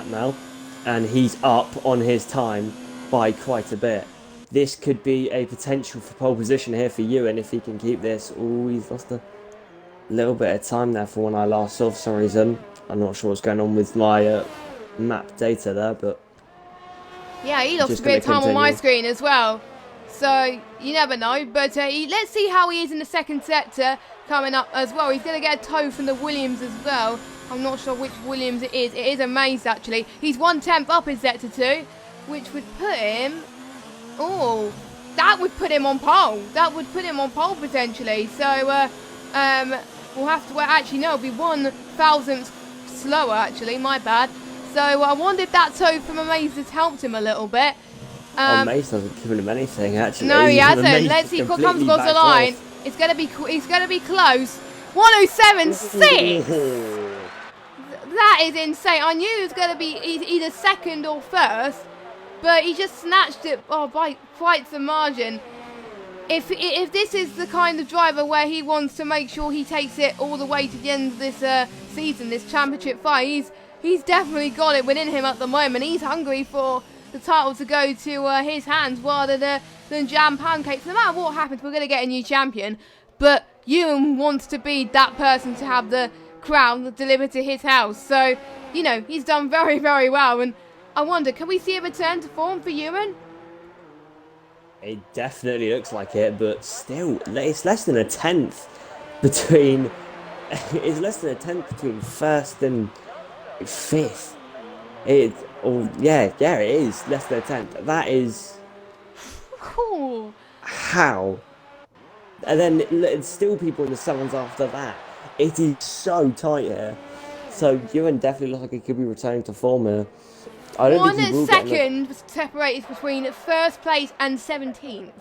now, and he's up on his time by quite a bit. This could be a potential for pole position here for Ewan if he can keep this. Oh, he's lost a little bit of time there for when I last saw for some reason. I'm not sure what's going on with my map data there, but yeah, he lost a bit of time on my screen as well. So you never know, but let's see how he is in the second sector coming up as well. He's going to get a tow from the Williams as well. I'm not sure which Williams it is. It is a Mace actually. He's 1/10 up in sector 2, which would put him. Oh, that would put him on pole. That would put him on pole potentially. So we'll have to wait. Actually, no, it'll be 1/1000th slower. Actually, my bad. So I wonder if that tow from a Mace has helped him a little bit. Mace hasn't given him anything actually. No, he hasn't. Let's see. Comes across the line. It's gonna be close. 107.6. That is insane. I knew it was gonna be either second or first, but he just snatched it by quite some margin. If this is the kind of driver where he wants to make sure he takes it all the way to the end of this season, this championship fight, he's definitely got it within him at the moment. He's hungry for the title to go to his hands rather than Jam Pancakes. No matter what happens, we're going to get a new champion. But Ewan wants to be that person to have the crown delivered to his house. So, you know, he's done very, very well. And I wonder, can we see a return to form for Ewan? It definitely looks like it, but still, it's less than a tenth between... It's less than a tenth between first and fifth. Yeah, it is less than a tenth. That is cool. How? And then it's still people in the sevens after that. It is so tight here. So Ewan definitely looks like he could be returning to form here. I don't think he will second separated between first place and 17th.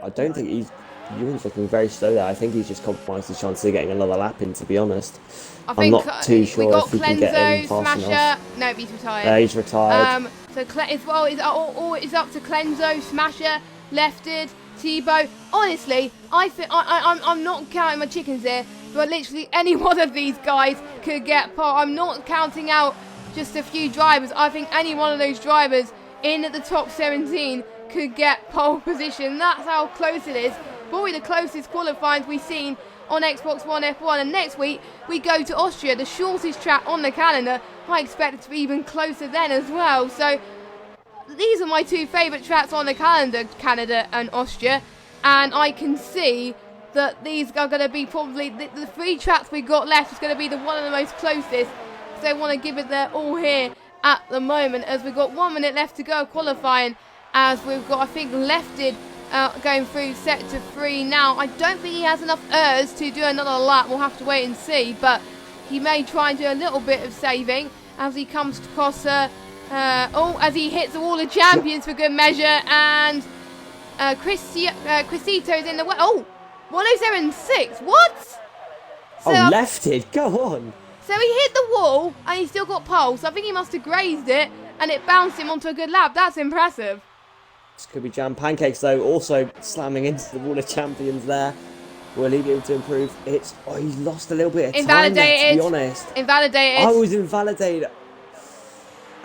I don't think Ewan's looking very slow there. I think he's just compromised his chance of getting another lap in, to be honest. I'm not too sure if he can get in fast enough. No, he's retired. Yeah, he's retired. So it's up to Clenzo, Smasher, Lefted, Tebow. Honestly, I'm not counting my chickens here, but literally any one of these guys could get pole. I'm not counting out just a few drivers. I think any one of those drivers in at the top 17 could get pole position. That's how close it is. Probably the closest qualifying we've seen on Xbox One F1, and next week we go to Austria, the shortest track on the calendar. I expect it to be even closer then as well. So these are my two favourite tracks on the calendar, Canada and Austria, and I can see that these are going to be probably the three tracks we got left is going to be one of the most closest. So they want to give it their all here at the moment, as we've got 1 minute left to go qualifying, as we've got, I think, Lefted going through sector 3 now. I don't think he has enough ERS to do another lap. We'll have to wait and see, but he may try and do a little bit of saving as he comes across as he hits the wall of champions for good measure, and Crisito's in the way. 107.6. What? So, Lefted, go on. So he hit the wall and he still got pole, so I think he must have grazed it and it bounced him onto a good lap. That's impressive. This could be Jam Pancakes though, also slamming into the wall of champions there. Will he be able to improve? He lost a little bit of time there, to be honest. Invalidated. I was invalidated.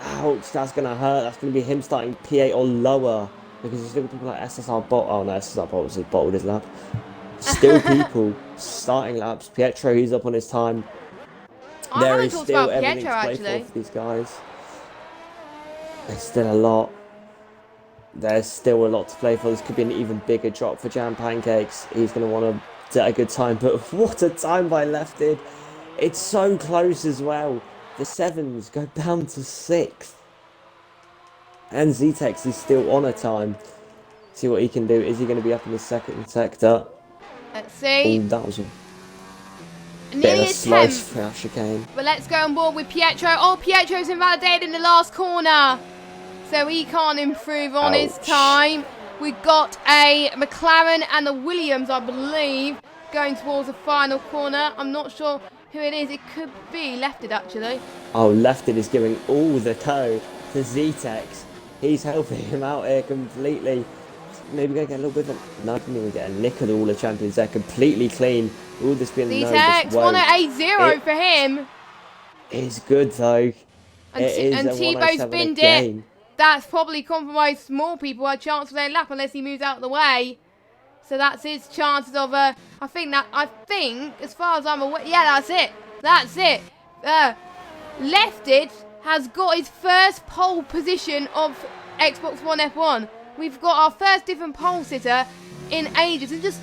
Ouch, that's going to hurt. That's going to be him starting P8 or lower, because there's still people like SSR Bot. Oh no, SSR Bot was bottled his lap. Still people starting laps. Pietro, he's up on his time. There is still everything to play for these guys. There's still a lot. There's still a lot to play for. This could be an even bigger drop for Jam Pancakes. He's going to want to get a good time, but what a time by Lefted. It's so close as well. The sevens go down to 6th. And Zetex is still on a time. See what he can do. Is he going to be up in the second sector? Let's see. Oh, that was a nearly bit of a slice for chicane. But let's go on board with Pietro. Oh, Pietro's invalidated in the last corner, so he can't improve on his time. We've got a McLaren and a Williams, I believe, going towards the final corner. I'm not sure who it is. It could be Lefted, actually. Oh, Lefted is giving all the tow to Zetex. He's helping him out here completely. Maybe going to get a little bit of... No, I didn't even get a nick of all the champions there. Completely clean. All this being Zetex, 1080 for him. It's good, though. And, It is and a Tebow 107 spinned again. it. That's probably compromised more people a chance for their lap unless he moves out of the way. So that's his chances of I think as far as I'm aware, yeah, that's it. Lefted has got his first pole position of Xbox One F1. We've got our first different pole sitter in ages, and just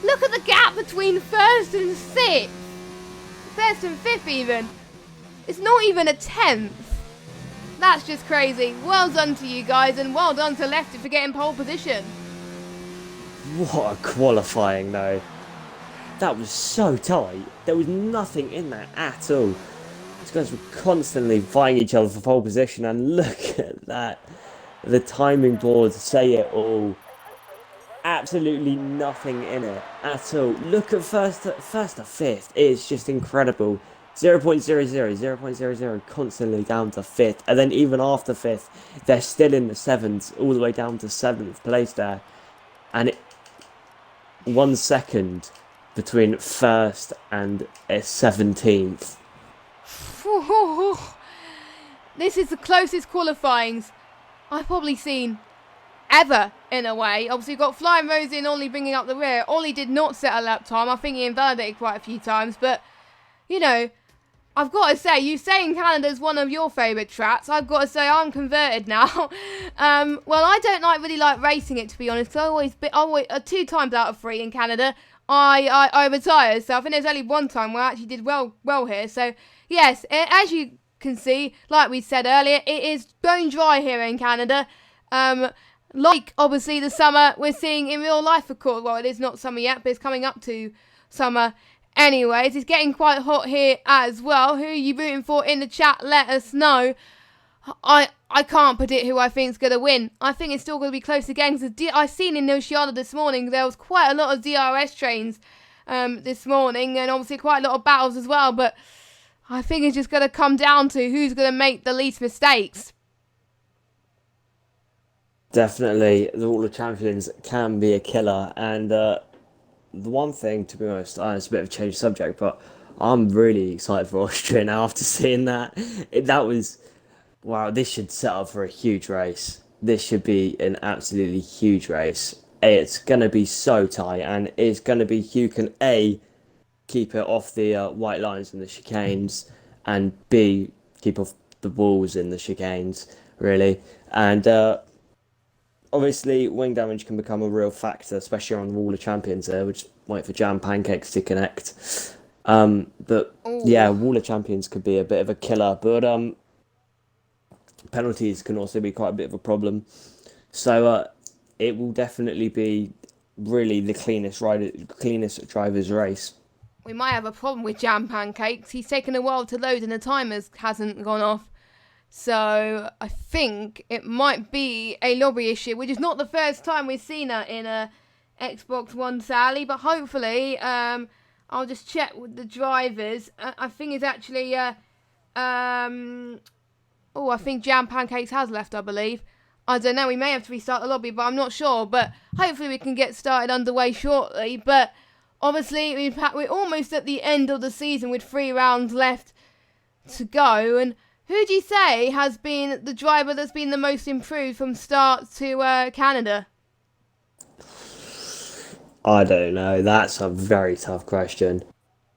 look at the gap between first and sixth, first and fifth even. It's not even a tenth. That's just crazy. Well done to you guys, and well done to Lefted for getting pole position. What a qualifying though. That was so tight. There was nothing in there at all. These guys were constantly vying each other for pole position, and look at that. The timing boards say it all. Absolutely nothing in it at all. Look at first to fifth. It's just incredible. 0.00, 0.00, constantly down to fifth. And then even after fifth, they're still in the sevens, all the way down to seventh place there. And 1 second between first and 17th. This is the closest qualifyings I've probably seen ever, in a way. Obviously, you've got Flying Rosie and Ollie bringing up the rear. Ollie did not set a lap time. I think he invalidated quite a few times. But, you know, I've got to say, you saying Canada's one of your favourite tracks. I've got to say I'm converted now. Well, I don't really like racing it, to be honest. I always 2 times out of 3 in Canada, I retired. So I think there's only 1 time where I actually did well here. So, yes, as you can see, like we said earlier, it is bone dry here in Canada. Like, obviously, the summer we're seeing in real life, of course. Well, it is not summer yet, but it's coming up to summer. Anyways, it's getting quite hot here as well. Who are you rooting for in the chat? Let us know. I can't predict who I think is going to win. I think it's still going to be close again. Because I seen in Oceana this morning, there was quite a lot of DRS trains this morning. And obviously quite a lot of battles as well. But I think it's just going to come down to who's going to make the least mistakes. Definitely, the Wall of Champions can be a killer. And the one thing, to be honest, it's a bit of a change of subject, but I'm really excited for Austria now after seeing that. That was, wow, this should set up for a huge race. This should be an absolutely huge race. It's going to be so tight, and it's going to be who can A, keep it off the white lines and the chicanes, and B, keep off the walls in the chicanes, really. And obviously, wing damage can become a real factor, especially on the Wall of Champions there. We're just waiting for Jam Pancakes to connect. But yeah, Wall of Champions could be a bit of a killer, but penalties can also be quite a bit of a problem. So it will definitely be really the cleanest driver's race. We might have a problem with Jam Pancakes. He's taken a while to load and the timers hasn't gone off. So I think it might be a lobby issue, which is not the first time we've seen her in a Xbox One, Sally. But hopefully, I'll just check with the drivers. I think it's actually, I think Jam Pancakes has left, I believe. I don't know, we may have to restart the lobby, but I'm not sure. But hopefully we can get started underway shortly. But obviously, we're almost at the end of the season with 3 rounds left to go. And who do you say has been the driver that's been the most improved from start to Canada? I don't know. That's a very tough question.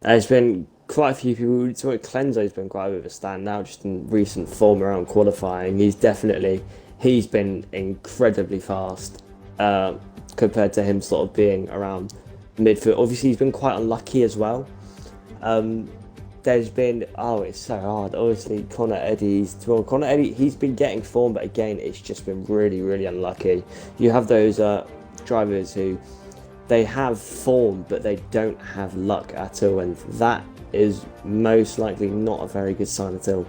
There's been quite a few people. Clenzo's been quite a bit of a standout just in recent form around qualifying. He's been incredibly fast compared to him sort of being around midfield. Obviously, he's been quite unlucky as well. There's been, it's so hard. Obviously, Connor Eddy, he's been getting form, but again, it's just been really, really unlucky. You have those drivers who, they have form, but they don't have luck at all, and that is most likely not a very good sign at all.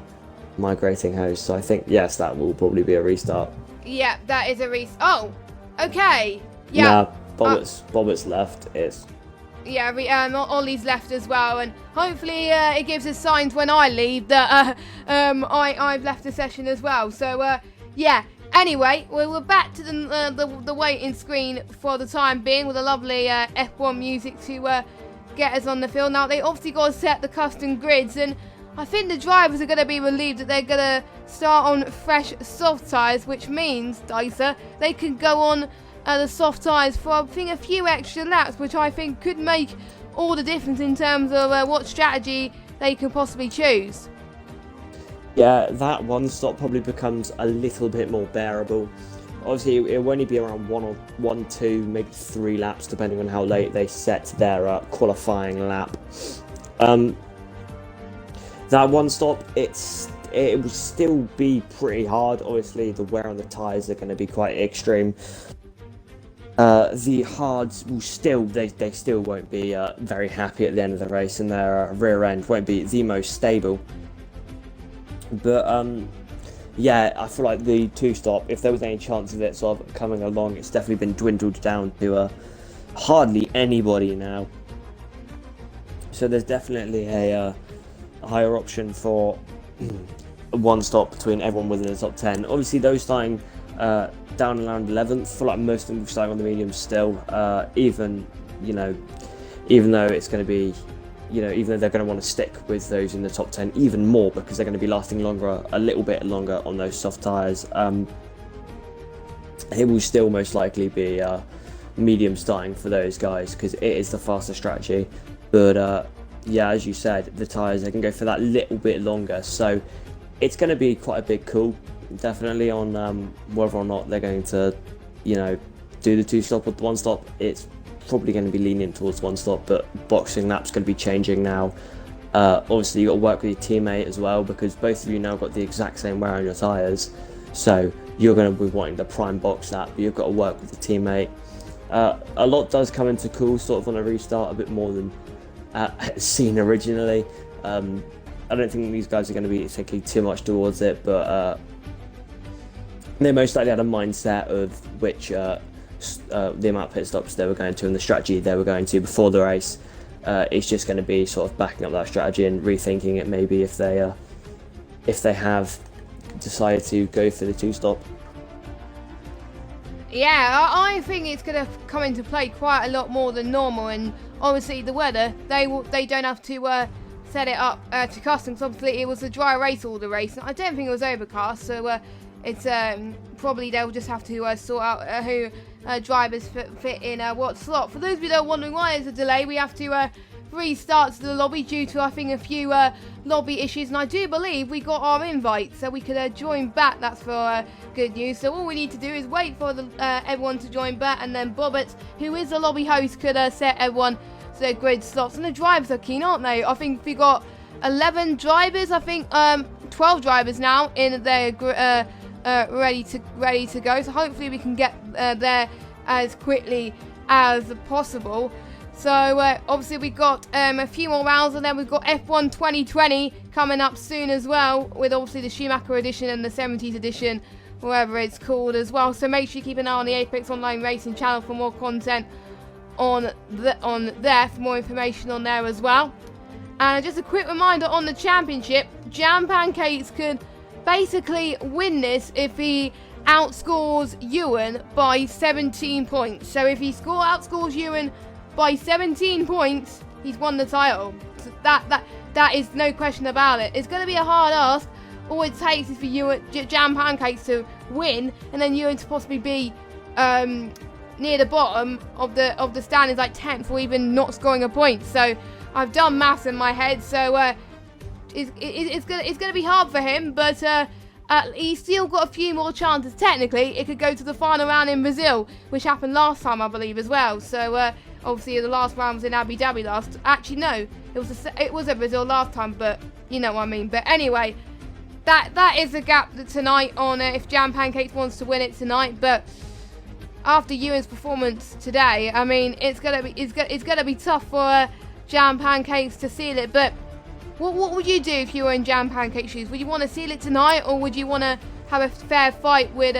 Migrating host. So I think, yes, that will probably be a restart. Yeah, that is a restart. Oh, okay. Yeah. Nah, Bobbitt's left. Yeah, Ollie's left as well, and hopefully it gives us signs when I leave that I've left the session as well. So yeah. Anyway, we're back to the waiting screen for the time being with a lovely F1 music to get us on the field. Now they obviously got to set the custom grids, and I think the drivers are going to be relieved that they're going to start on fresh soft tyres, which means, Dicer, they can go on the soft tyres for, I think, a few extra laps, which I think could make all the difference in terms of what strategy they can possibly choose. Yeah, that one stop probably becomes a little bit more bearable. Obviously, it will only be around one, two, maybe 3 laps, depending on how late they set their qualifying lap. That one stop, it will still be pretty hard. Obviously, the wear on the tyres are going to be quite extreme. The hards will still, they still won't be very happy at the end of the race, and their rear end won't be the most stable. But yeah, I feel like the 2-stop, if there was any chance of it sort of coming along, it's definitely been dwindled down to hardly anybody now. So there's definitely a higher option for one stop between everyone within the top 10. Obviously, those starting down around 11th, I feel like most of them will be starting on the mediums still, even though it's going to be, even though they're going to want to stick with those in the top 10 even more, because they're going to be lasting longer, a little bit longer on those soft tyres. It will still most likely be medium starting for those guys, because it is the faster strategy. But yeah, as you said, the tyres, they can go for that little bit longer, so it's going to be quite a big call, definitely, on whether or not they're going to, do the 2-stop or the 1-stop. It's probably going to be leaning towards 1-stop, but boxing lap's going to be changing now. Obviously, you've got to work with your teammate as well, because both of you now got the exact same wear on your tyres, so you're going to be wanting the prime box lap, but you've got to work with the teammate. A lot does come into cool sort of on a restart, a bit more than seen originally. I don't think these guys are going to be thinking too much towards it, but they most likely had a mindset of which the amount of pit stops they were going to and the strategy they were going to before the race. It's just going to be sort of backing up that strategy and rethinking it, maybe if they have decided to go for the 2-stop. Yeah, I think it's going to come into play quite a lot more than normal, and obviously the weather, they don't have to set it up to custom, because obviously it was a dry race all the race, and I don't think it was overcast, so it's probably they'll just have to sort out who drivers fit in what slot. For those of you that are wondering why there's a delay, we have to restart the lobby due to, I think, a few lobby issues, and I do believe we got our invite, so we could join back. That's for good news. So all we need to do is wait for everyone to join back, and then Bobbert, who is the lobby host, could set everyone to their grid slots. And the drivers are keen, aren't they? I think we got 11 drivers, I think 12 drivers now in their ready to go, so hopefully we can get there as quickly as possible. So obviously we got a few more rounds, and then we've got F1 2020 coming up soon as well, with obviously the Schumacher edition and the 70s edition, whatever it's called as well. So make sure you keep an eye on the Apex Online Racing channel for more content on there, for more information on there as well. And just a quick reminder on the championship, Jam Pancakes could basically win this if he outscores Ewan by 17 points. So if he outscores Ewan by 17 points, he's won the title. So that is no question about it. It's going to be a hard ask. All it takes is for Ewan, Jam Pancakes to win, and then Ewan to possibly be near the bottom of the standings, like 10th, or even not scoring a point. So I've done maths in my head, so it's gonna be hard for him, but he's still got a few more chances. Technically, it could go to the final round in Brazil, which happened last time, I believe, as well. So obviously the last round was in Abu Dhabi last. Actually, no, it was at Brazil last time, but you know what I mean. But anyway, that is the gap tonight on if Jam Pancakes wants to win it tonight. But after Ewan's performance today, I mean, it's gonna be tough for Jam Pancakes to seal it. But what would you do if you were in Jam Pancake shoes? Would you want to seal it tonight, or would you want to have a fair fight with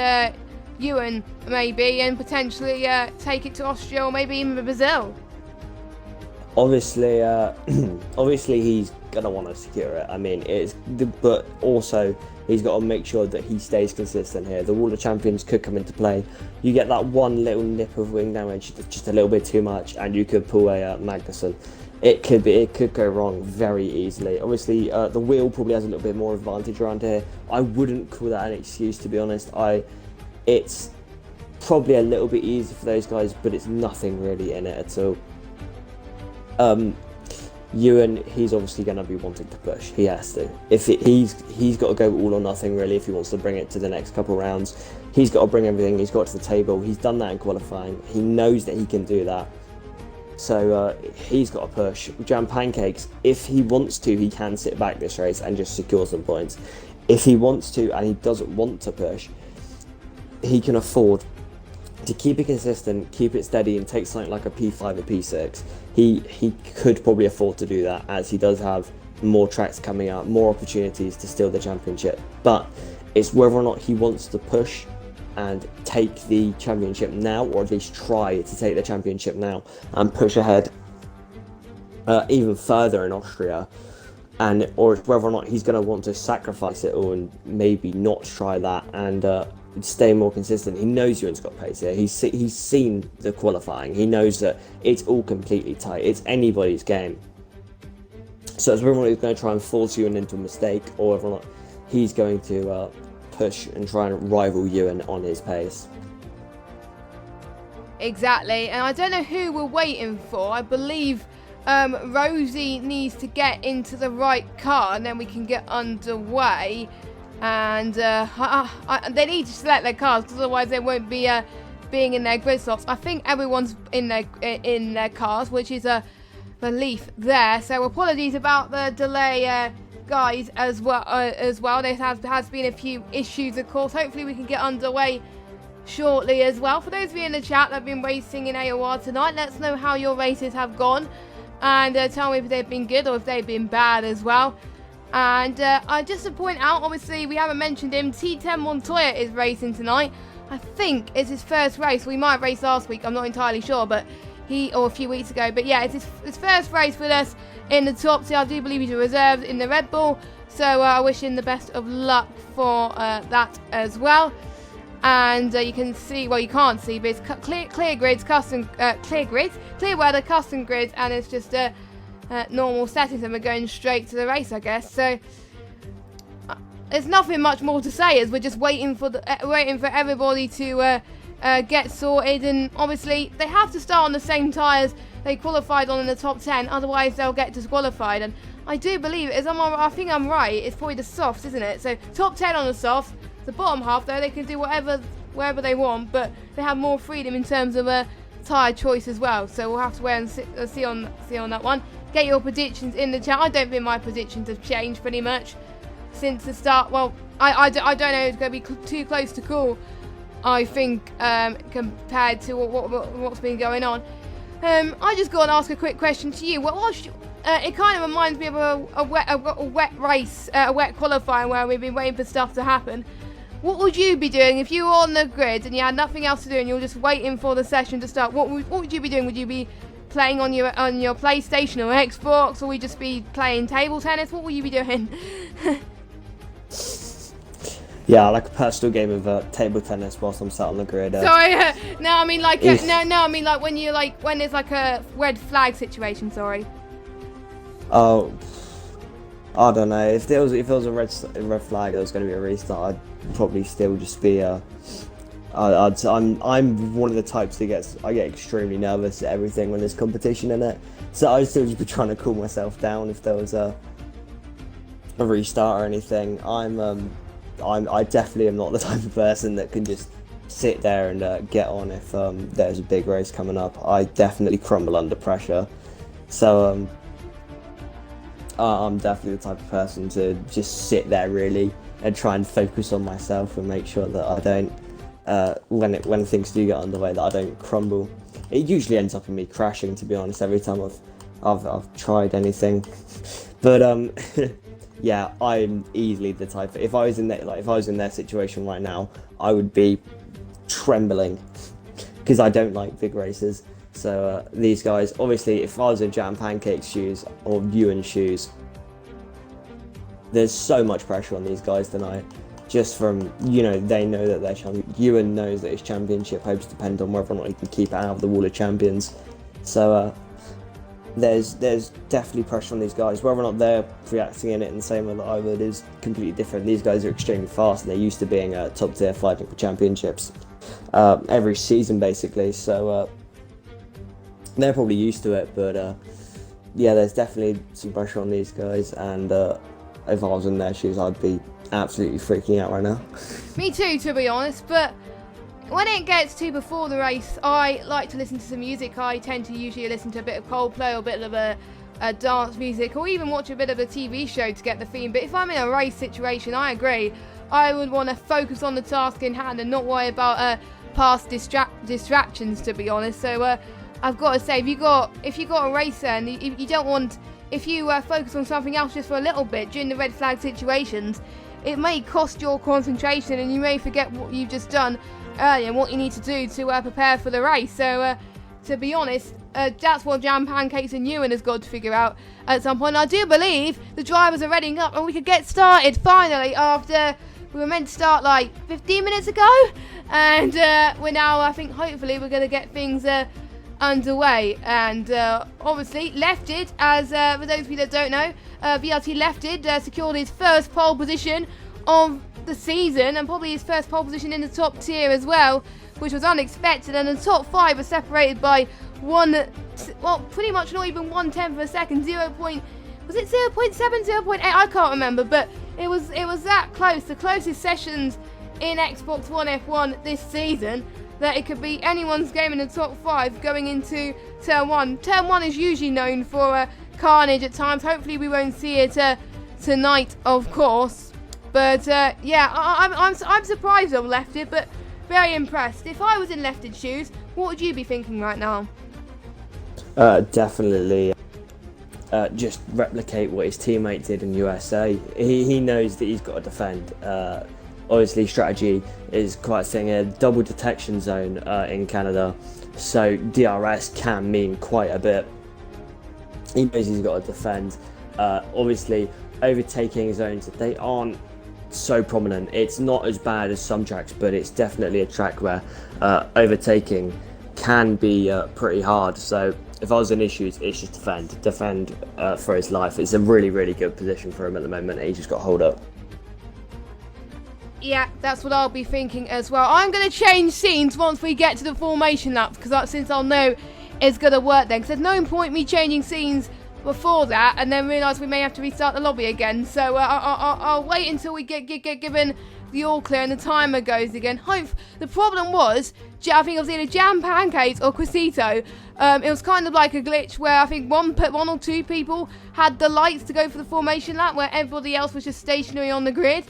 Ewan maybe, and potentially take it to Austria or maybe even Brazil? Obviously, he's gonna want to secure it. I mean, but also he's got to make sure that he stays consistent here. The Wall of Champions could come into play. You get that one little nip of wing damage, just a little bit too much, and you could pull a Magnussen. It could go wrong very easily. Obviously, the wheel probably has a little bit more advantage around here. I wouldn't call that an excuse, to be honest. It's probably a little bit easy for those guys, but it's nothing really in it at all. Ewan, he's obviously going to be wanting to push. He has to. He's got to go all or nothing really if he wants to bring it to the next couple rounds. He's got to bring everything he's got to the table. He's done that in qualifying. He knows that he can do that. So he's got to push. Jam Pancakes, if he wants to, he can sit back this race and just secure some points. If he wants to and he doesn't want to push, he can afford to keep it consistent, keep it steady, and take something like a P5 or P6. He could probably afford to do that, as he does have more tracks coming out, more opportunities to steal the championship. But it's whether or not he wants to push and take the championship now, or at least try to take the championship now and push ahead even further in Austria, or whether or not he's going to want to sacrifice it all and maybe not try that and stay more consistent. He knows Ewan's got pace here. He's seen the qualifying. He knows that it's all completely tight. It's anybody's game. So it's whether or not he's going to try and force Ewan into a mistake, or whether or not he's going to push and try and rival Ewan on his pace. Exactly, and I don't know who we're waiting for. I believe Rosie needs to get into the right car, and then we can get underway. And they need to select their cars, because otherwise they won't be being in their grid slots. I think everyone's in their cars, which is a relief there. So apologies about the delay, guys, as well. There has been a few issues, of course. Hopefully we can get underway shortly as well. For those of you in the chat that have been racing in AOR tonight, let us know how your races have gone, and tell me if they've been good or if they've been bad as well. And just to point out, obviously we haven't mentioned him, T10 Montoya is racing tonight. I think it's his first race. We might have raced last week, I'm not entirely sure, but or a few weeks ago. But yeah, it's his first race with us in the top tier. I do believe he's reserved in the Red Bull, so I wish him the best of luck for that as well. And you can see, well, you can't see, but it's clear grids, clear weather, custom grids, and it's just normal settings, and we're going straight to the race, I guess. So there's nothing much more to say, as we're just waiting for everybody to get sorted. And obviously they have to start on the same tyres they qualified on in the top 10, otherwise they'll get disqualified. And I do believe, I think I'm right, it's probably the softs, isn't it? So top 10 on the softs. The bottom half, though, they can do wherever they want, but they have more freedom in terms of tyre choice as well. So we'll have to wait and see on that one. Get your predictions in the chat. I don't think my predictions have changed pretty much since the start. Well, I don't know. It's going to be too close to call, I think, compared to what's been going on. I just got to ask a quick question to you. It kind of reminds me of a wet race, a wet qualifying where we've been waiting for stuff to happen. What would you be doing if you were on the grid and you had nothing else to do and you were just waiting for the session to start? What would you be doing? Would you be playing on your PlayStation or Xbox, or would you just be playing table tennis? What would you be doing? Yeah, like a personal game of table tennis whilst I'm sat on the grid. Sorry, no, I mean like when there's like a red flag situation. Sorry. Oh, I don't know. If there was a red flag, there was going to be a restart, I'd probably still just be I'm one of the types that I get extremely nervous at everything when there's competition in it. So I'd still just be trying to cool myself down if there was a restart or anything. I definitely am not the type of person that can just sit there and get on if there's a big race coming up. I definitely crumble under pressure. So I'm definitely the type of person to just sit there really and try and focus on myself and make sure that I don't, when things do get underway, that I don't crumble. It usually ends up in me crashing, to be honest, every time I've tried anything. But yeah, I'm easily the type. If I was in their situation right now, I would be trembling because I don't like big races. So these guys, obviously, if I was in Jam Pancake's shoes or Ewan's shoes, there's so much pressure on these guys tonight. Just from, they know that they're champion. Ewan knows that his championship hopes depend on whether or not he can keep it out of the Wall of Champions. So there's definitely pressure on these guys. Whether or not they're reacting in it in the same way that I would is completely different. These guys are extremely fast, and they're used to being top tier fighting for championships every season basically. So they're probably used to it. But yeah, there's definitely some pressure on these guys, and if I was in their shoes, I'd be absolutely freaking out right now. Me too, to be honest, but when it gets to before the race, I like to listen to some music. I tend to usually listen to a bit of Coldplay or a bit of a dance music, or even watch a bit of a TV show to get the theme. But if I'm in a race situation, I agree, I would want to focus on the task in hand and not worry about past distractions, to be honest. So I've got to say, if you got a racer and you don't want, if you focus on something else just for a little bit during the red flag situations, it may cost your concentration and you may forget what you've just done earlier and what you need to do to prepare for the race. So to be honest, that's what Jam Pancakes and Ewan has got to figure out at some point. I do believe the drivers are readying up and we could get started finally after we were meant to start like 15 minutes ago, and we're now, I think, hopefully we're going to get things underway. And obviously Lefted, as for those of you that don't know, VRT Lefted secured his first pole position of the season, and probably his first pole position in the top tier as well, which was unexpected. And the top 5 are separated by pretty much not even 1/10 of a second. Was it 0.7, 0.8? I can't remember, but it was that close. The closest sessions in Xbox One F1 this season, that it could be anyone's game in the top 5 going into Turn 1. Turn 1 is usually known for carnage at times. Hopefully we won't see it tonight, of course. But yeah, I'm surprised I've left it, but very impressed. If I was in Lefted's shoes, what would you be thinking right now? Definitely just replicate what his teammate did in USA. He knows that he's got to defend. Obviously, strategy is quite a thing. A double detection zone in Canada, so DRS can mean quite a bit. He knows he's got to defend. Obviously, overtaking zones, they aren't so prominent. It's not as bad as some tracks, but it's definitely a track where overtaking can be pretty hard. So if I was in issues, it's just defend for his life. It's a really, really good position for him at the moment. He just got to hold up. Yeah, that's what I'll be thinking as well. I'm going to change scenes once we get to the formation laps, because since I'll know it's going to work then. Because there's no point me changing scenes before that and then realise we may have to restart the lobby again. So I'll wait until we get given the all clear and the timer goes again. The problem was, I think it was either Jam Pancakes or Quisito. It was kind of like a glitch where I think one or two people had the lights to go for the formation lap, where everybody else was just stationary on the grid.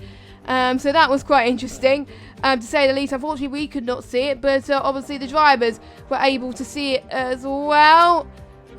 So that was quite interesting, to say the least. Unfortunately, we could not see it, but obviously the drivers were able to see it as well.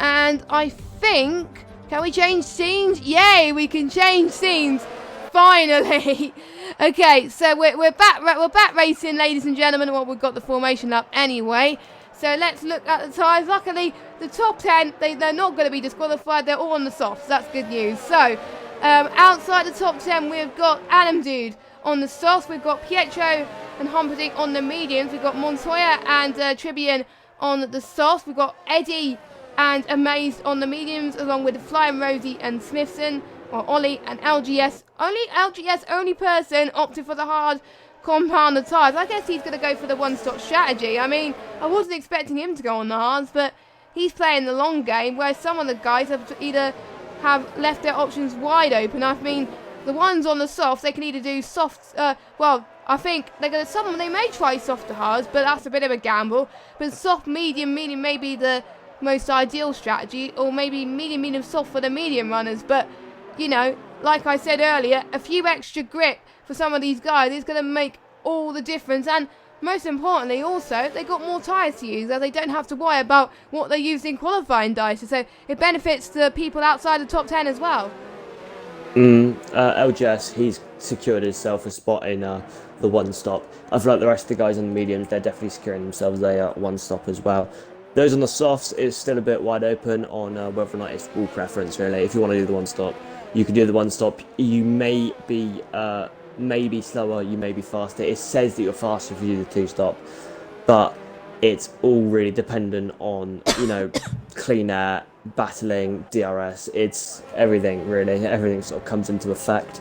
And I think, can we change scenes? Yay, we can change scenes, finally. Okay, so we're back racing, ladies and gentlemen. Well, we've got the formation lap anyway. So let's look at the tyres. Luckily, the top 10, they're not going to be disqualified. They're all on the softs. That's good news. So outside the top 10, we've got Adam Dude on the softs. We've got Pietro and Humperdinck on the mediums. We've got Montoya and Tribbian on the softs. We've got Eddie and Amazed on the mediums, along with Flying Rosie and Smithson, or Ollie and LGS. Only person opted for the hard compound tyres. I guess he's going to go for the one-stop strategy. I mean, I wasn't expecting him to go on the hards, but he's playing the long game, whereas some of the guys have left their options wide open. I mean, the ones on the softs, they can either do soft, I think they may try softer hards, but that's a bit of a gamble. But soft, medium may be the most ideal strategy, or maybe medium soft for the medium runners. But you know, like I said earlier, a few extra grip for some of these guys is going to make all the difference. And most importantly, also, they got more tyres to use, as they don't have to worry about what they used in qualifying data. So it benefits the people outside the top 10 as well. LGS, he's secured himself a spot in the one stop. I feel like the rest of the guys on the mediums, they're definitely securing themselves a one stop as well. Those on the softs is still a bit wide open on whether or not it's full preference, really. If you want to do the one stop, you can do the one stop. You may be slower, you may be faster. It says that you're faster if you do the two stop, but it's all really dependent on, you know, clean air, battling DRS. It's everything, really. Everything sort of comes into effect.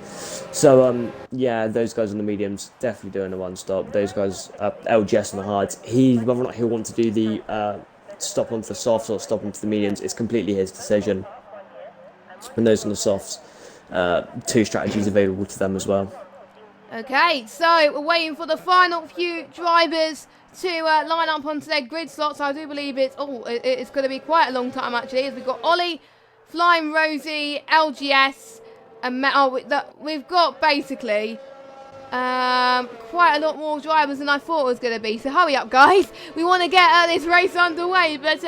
So, yeah, those guys on the mediums definitely doing the one stop. Those guys, LGS on the hards, whether or not he'll want to do the stop onto the softs or stop onto the mediums, it's completely his decision. And those on the softs, 2 strategies available to them as well. Okay, so we're waiting for the final few drivers to line up onto their grid slots. I do believe it's going to be quite a long time actually, as we've got Ollie, Flying Rosie, LGS, and we've got basically quite a lot more drivers than I thought it was going to be. So hurry up, guys. We want to get this race underway, but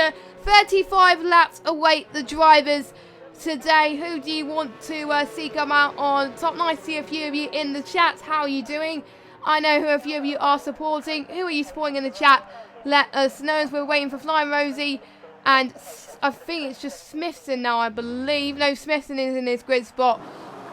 35 laps await the drivers today. Who do you want to see come out on top? Nice to see a few of you in the chat. How are you doing? I know who a few of you are supporting. Who are you supporting in the chat? Let us know, as we're waiting for Flying Rosie. And I think it's just Smithson now, I believe. No, Smithson is in his grid spot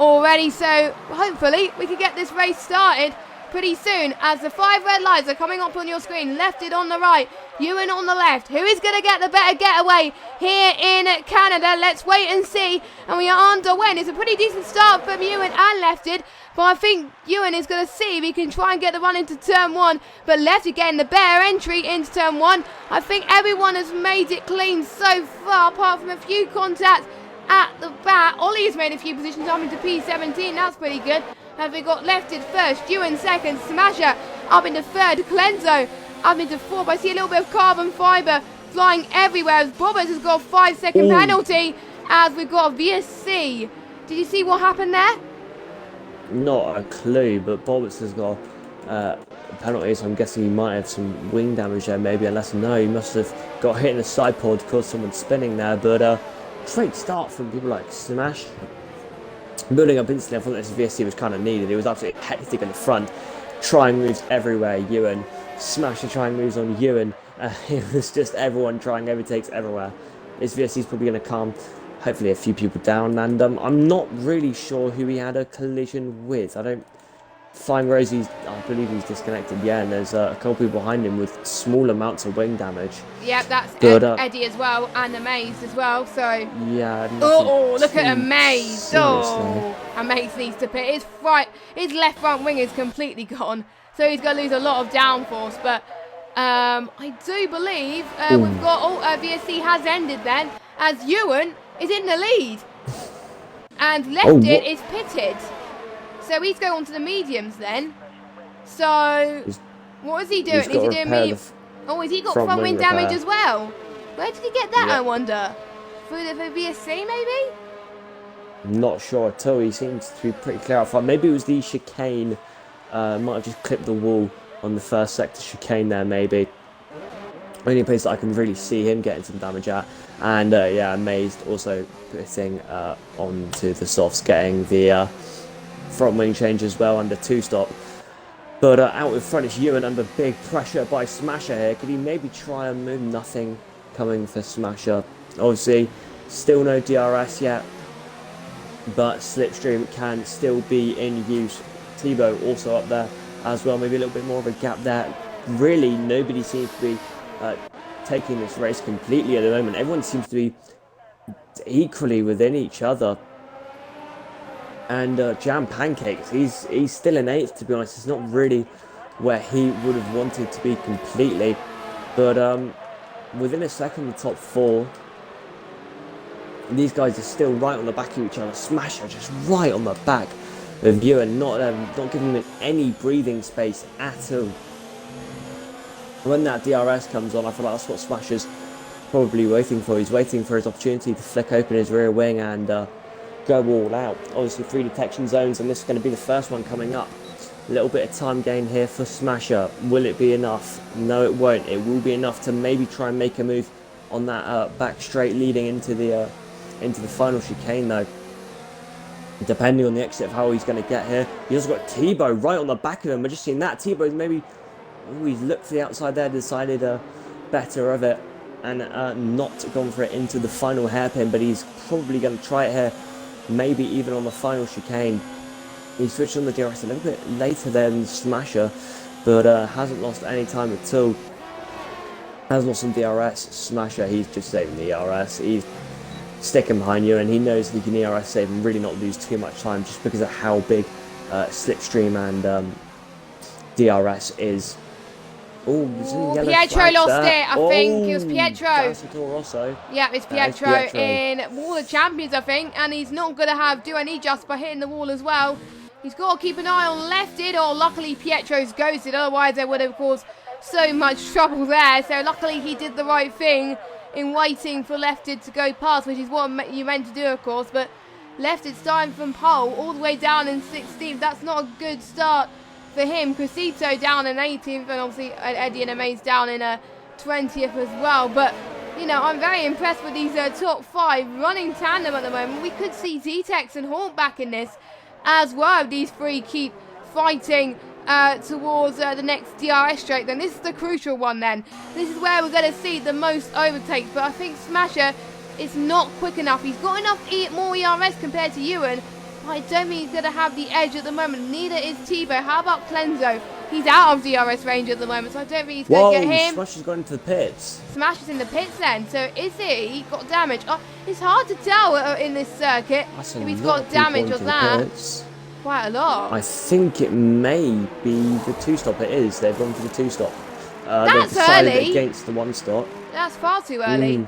already. So hopefully we can get this race started pretty soon, as the 5 red lights are coming up on your screen. Lefted on the right, Ewan on the left. Who is going to get the better getaway here in Canada? Let's wait and see. And we are underway. It's a pretty decent start from Ewan and Lefted, but I think Ewan is going to see if he can try and get the run into turn 1. But Lefted getting the better entry into turn 1. I think everyone has made it clean so far, apart from a few contacts at the back. Ollie has made a few positions up into P17. That's pretty good. Have we got Lefted first, Ewan second, Smasher up into third, Clenzo up into fourth. I see a little bit of carbon fibre flying everywhere, as Bobbers has got a 5-second penalty, as we've got a VSC. Did you see what happened there? Not a clue, but Bobbers has got a penalty, so I'm guessing he might have some wing damage there, maybe, unless no, he must have got hit in the side pod, caused someone spinning there. But great start from people like Smash. Building up instantly, I thought this VSC was kind of needed. It was absolutely hectic in the front. Trying moves everywhere, Ewan. Smashing trying moves on Ewan. It was just everyone trying overtakes everywhere. This VSC is probably going to calm, hopefully, a few people down. And I'm not really sure who he had a collision with. Flying Rosie's, I believe he's disconnected, yeah, and there's a couple people behind him with small amounts of wing damage. Yeah, that's Eddie as well, and Amaze as well, so... Yeah. Oh, look at Amaze! Oh, Amaze needs to pit. His left front wing is completely gone, so he's going to lose a lot of downforce, but I do believe we've got... VSC has ended then, as Ewan is in the lead, and Lefted is pitted. So he's going on to the mediums then. So, what is he doing? Is he doing medium? Oh, has he got front wing damage as well? Where did he get that, I wonder? Through the VSC, maybe? I'm not sure at all. He seems to be pretty clear out front. Maybe it was the chicane. Might have just clipped the wall on the first sector chicane there, maybe. Only place that I can really see him getting some damage at. And, yeah, Amazed also putting onto the softs, getting the... front wing change as well under 2-stop. But out in front is Ewan under big pressure by Smasher here. Could he maybe try and move? Nothing coming for Smasher. Obviously, still no DRS yet, but Slipstream can still be in use. Tebow also up there as well. Maybe a little bit more of a gap there. Really, nobody seems to be taking this race completely at the moment. Everyone seems to be equally within each other. And Jam Pancakes, he's still in 8th, to be honest. It's not really where he would have wanted to be completely. But within a second, the top 4. These guys are still right on the back of each other. Smasher just right on the back of Ewan, not giving him any breathing space at all. When that DRS comes on, I feel like that's what Smasher's probably waiting for. He's waiting for his opportunity to flick open his rear wing and... go all out. Obviously 3 detection zones, and this is going to be the first one coming up. A little bit of time gain here for Smasher. Will it be enough? No, it won't. It will be enough to maybe try and make a move on that back straight leading into the final chicane though. Depending on the exit of how he's going to get here. He's also got Tebow right on the back of him. We're just seeing that. Tebow's maybe he's looked for the outside there, decided better of it, and not gone for it into the final hairpin, but he's probably going to try it here. Maybe even on the final chicane. He switched on the DRS a little bit later than Smasher, but hasn't lost any time at all. Has lost some DRS. Smasher, he's just saving the DRS. He's sticking behind you, and he knows he can ERS save and really not lose too much time just because of how big slipstream and DRS is. Oh, Pietro lost it. I think it was Pietro. Rosso. Yeah, it's Pietro in Wall of Champions, I think, and he's not going to do any just by hitting the wall as well. He's got to keep an eye on lefted, or luckily Pietro's ghosted, otherwise there would have caused so much trouble there. So luckily he did the right thing in waiting for lefted to go past, which is what you meant to do, of course, but lefted starting from pole all the way down in 16th. That's not a good start for him. Crescito down in 18th, and obviously Eddie and Amaze down in 20th as well. But, you know, I'm very impressed with these top 5 running tandem at the moment. We could see Z-Tex and Hawk back in this as well. These 3 keep fighting towards the next DRS straight. Then this is the crucial one then. This is where we're going to see the most overtakes. But I think Smasher is not quick enough. He's got enough more ERS compared to Ewan. I don't think he's going to have the edge at the moment. Neither is Tebow. How about Clenzo? He's out of DRS range at the moment, so I don't think he's going to get him. Smash has gone into the pits. Smash is in the pits then. So is he got damage? Oh, it's hard to tell in this circuit if he's got damage or that. Quite a lot. I think it may be the 2-stop. It is. They've gone for the 2-stop. That's decided against the 1-stop. That's far too early.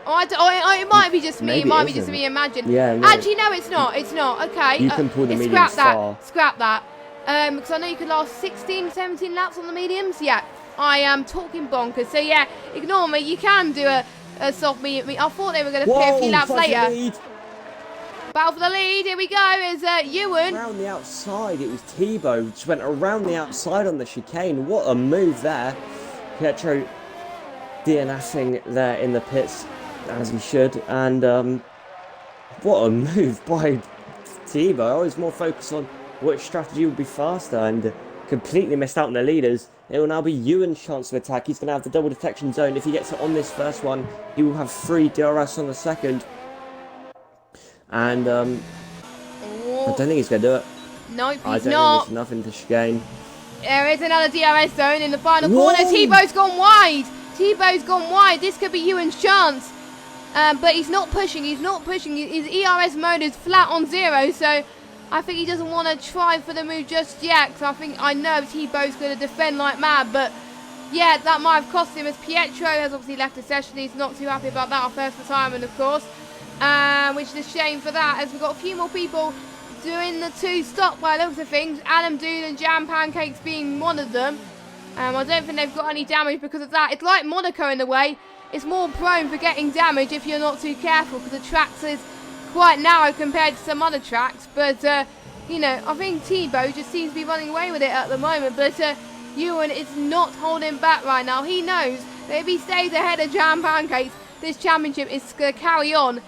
It might be just me. Maybe it might be just me imagining. Yeah, no. Actually, no, it's not. It's not. Okay. You can pull the mediums far. Scrap that. Because I know you can last 16, 17 laps on the mediums. Yeah, I am talking bonkers. So yeah, ignore me. You can do a soft medium. I thought they were going to pay a few laps later. Battle for the lead. Here we go. Is Ewan. Around the outside. It was Tebow. Just went around the outside on the chicane. What a move there. Pietro DNFing there in the pits, as he should, and what a move by Tebow. I was more focused on which strategy would be faster and completely missed out on the leaders. It will now be Ewan's chance to attack. He's going to have the double detection zone. If he gets it on this first one, he will have 3 DRS on the second. And I don't think he's going to do it. Nope, he's not. I don't think it's nothing to chicane. There is another DRS zone in the final corner. Tebow's gone wide. Tebow's gone wide. This could be Ewan's chance. But he's not pushing. He's not pushing. His ERS mode is flat on 0. So I think he doesn't want to try for the move just yet. Because I know Tebow's going to defend like mad. But yeah, that might have cost him, as Pietro has obviously left the session. He's not too happy about that. Our first retirement, of course. Which is a shame for that, as we've got a few more people doing the 2-stop by the looks of things. Adam Dude and Jam Pancakes being one of them. I don't think they've got any damage because of that. It's like Monaco in a way. It's more prone for getting damage if you're not too careful, because the tracks is quite narrow compared to some other tracks. But, you know, I think Tebow just seems to be running away with it at the moment. But Ewan is not holding back right now. He knows that if he stays ahead of Jam Pancakes, this championship is going to carry on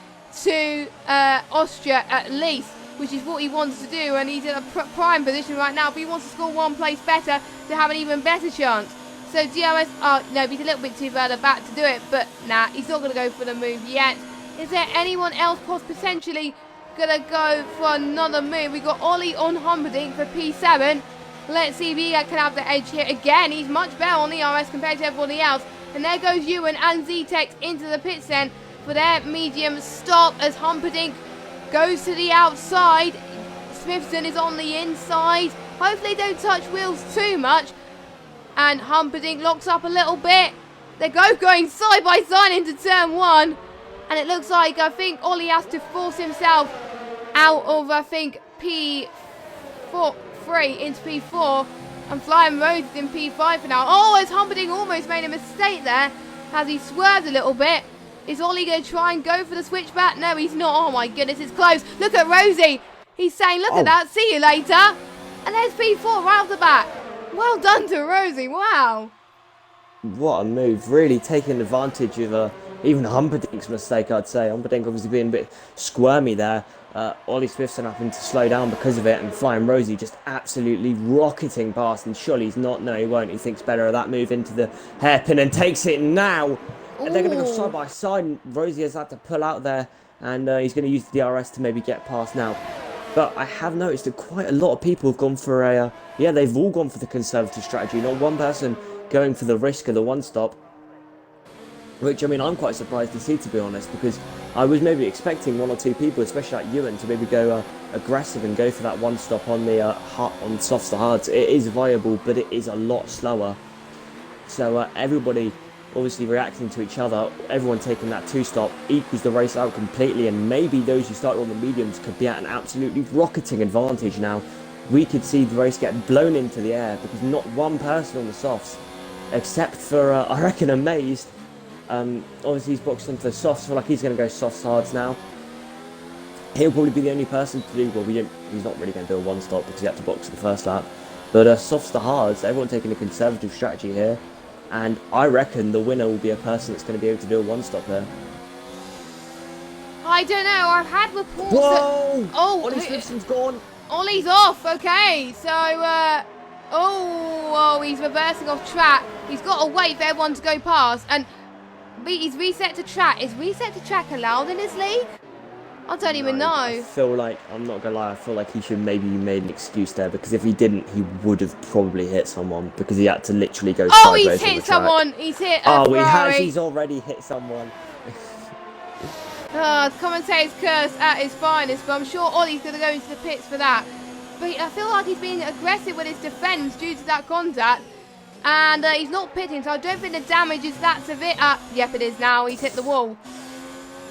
to Austria at least, which is what he wants to do, and he's in a prime position right now. But he wants to score 1 place better to have an even better chance. So DRS, no, he's a little bit too further back to do it, but nah, he's not going to go for the move yet. Is there anyone else potentially going to go for another move? We got Ollie on Humperdinck for P7. Let's see if he can have the edge here again. He's much better on ERS compared to everybody else. And there goes Ewan and Z-Tex into the pits then for their medium stop, as Humperdinck goes to the outside. Smithson is on the inside. Hopefully don't touch wheels too much. And Humperdinck locks up a little bit. They're going side by side into turn 1. And it looks like, I think Ollie has to force himself out of, I think, P3 into P4. And Flying Road in P5 for now. Oh, as Humperdinck almost made a mistake there, as he swerved a little bit. Is Ollie going to try and go for the switchback? No, he's not. Oh my goodness, it's close. Look at Rosie. He's saying, look at that. See you later. And there's P4 right off the bat. Well done to Rosie. Wow. What a move. Really taking advantage of even Humperdinck's mistake, I'd say. Humperdinck obviously being a bit squirmy there. Ollie Smithson having to slow down because of it, and Flying Rosie just absolutely rocketing past. And surely he's not. No, he won't. He thinks better of that move into the hairpin and takes it now. And they're going to go side by side, and Rosie has had to pull out there, and he's going to use the DRS to maybe get past now. But I have noticed that quite a lot of people have gone for a, yeah, they've all gone for the conservative strategy. Not one person going for the risk of the 1-stop. which, I mean, I'm quite surprised to see, to be honest, because I was maybe expecting 1 or 2 people, especially like Ewan, to maybe go aggressive and go for that one stop on the on softs to hards. It is viable, but it is a lot slower. So everybody obviously reacting to each other, everyone taking that 2-stop equals the race out completely, and maybe those who started on the mediums could be at an absolutely rocketing advantage now. We could see the race get blown into the air because not one person on the softs, except for, I reckon, Amazed. Obviously he's boxed into the softs, I feel like he's going to go softs hards now. He'll probably be the only person to do, well, he's not really going to do a 1-stop because he had to box in the first lap. But softs to hards, everyone taking a conservative strategy here. And I reckon the winner will be a person that's going to be able to do a 1-stop there. I don't know. I've had reports Whoa! that... Oh, Ollie Swiftson's gone. Ollie's off. Okay, so... he's reversing off track. He's got to wait for everyone to go past. And he's reset to track. Is reset to track allowed in this league? I don't even know. I feel like, I'm not going to lie, I feel like he should maybe made an excuse there, because if he didn't, he would have probably hit someone, because he had to literally go sideways. Oh, he's hit someone. He's hit a Ferrari. He's already hit someone. The commentator's curse at his finest, but I'm sure Ollie's going to go into the pits for that. But I feel like he's being aggressive with his defence due to that contact. And he's not pitting, so I don't think the damage is that severe. Yep, it is now. He's hit the wall.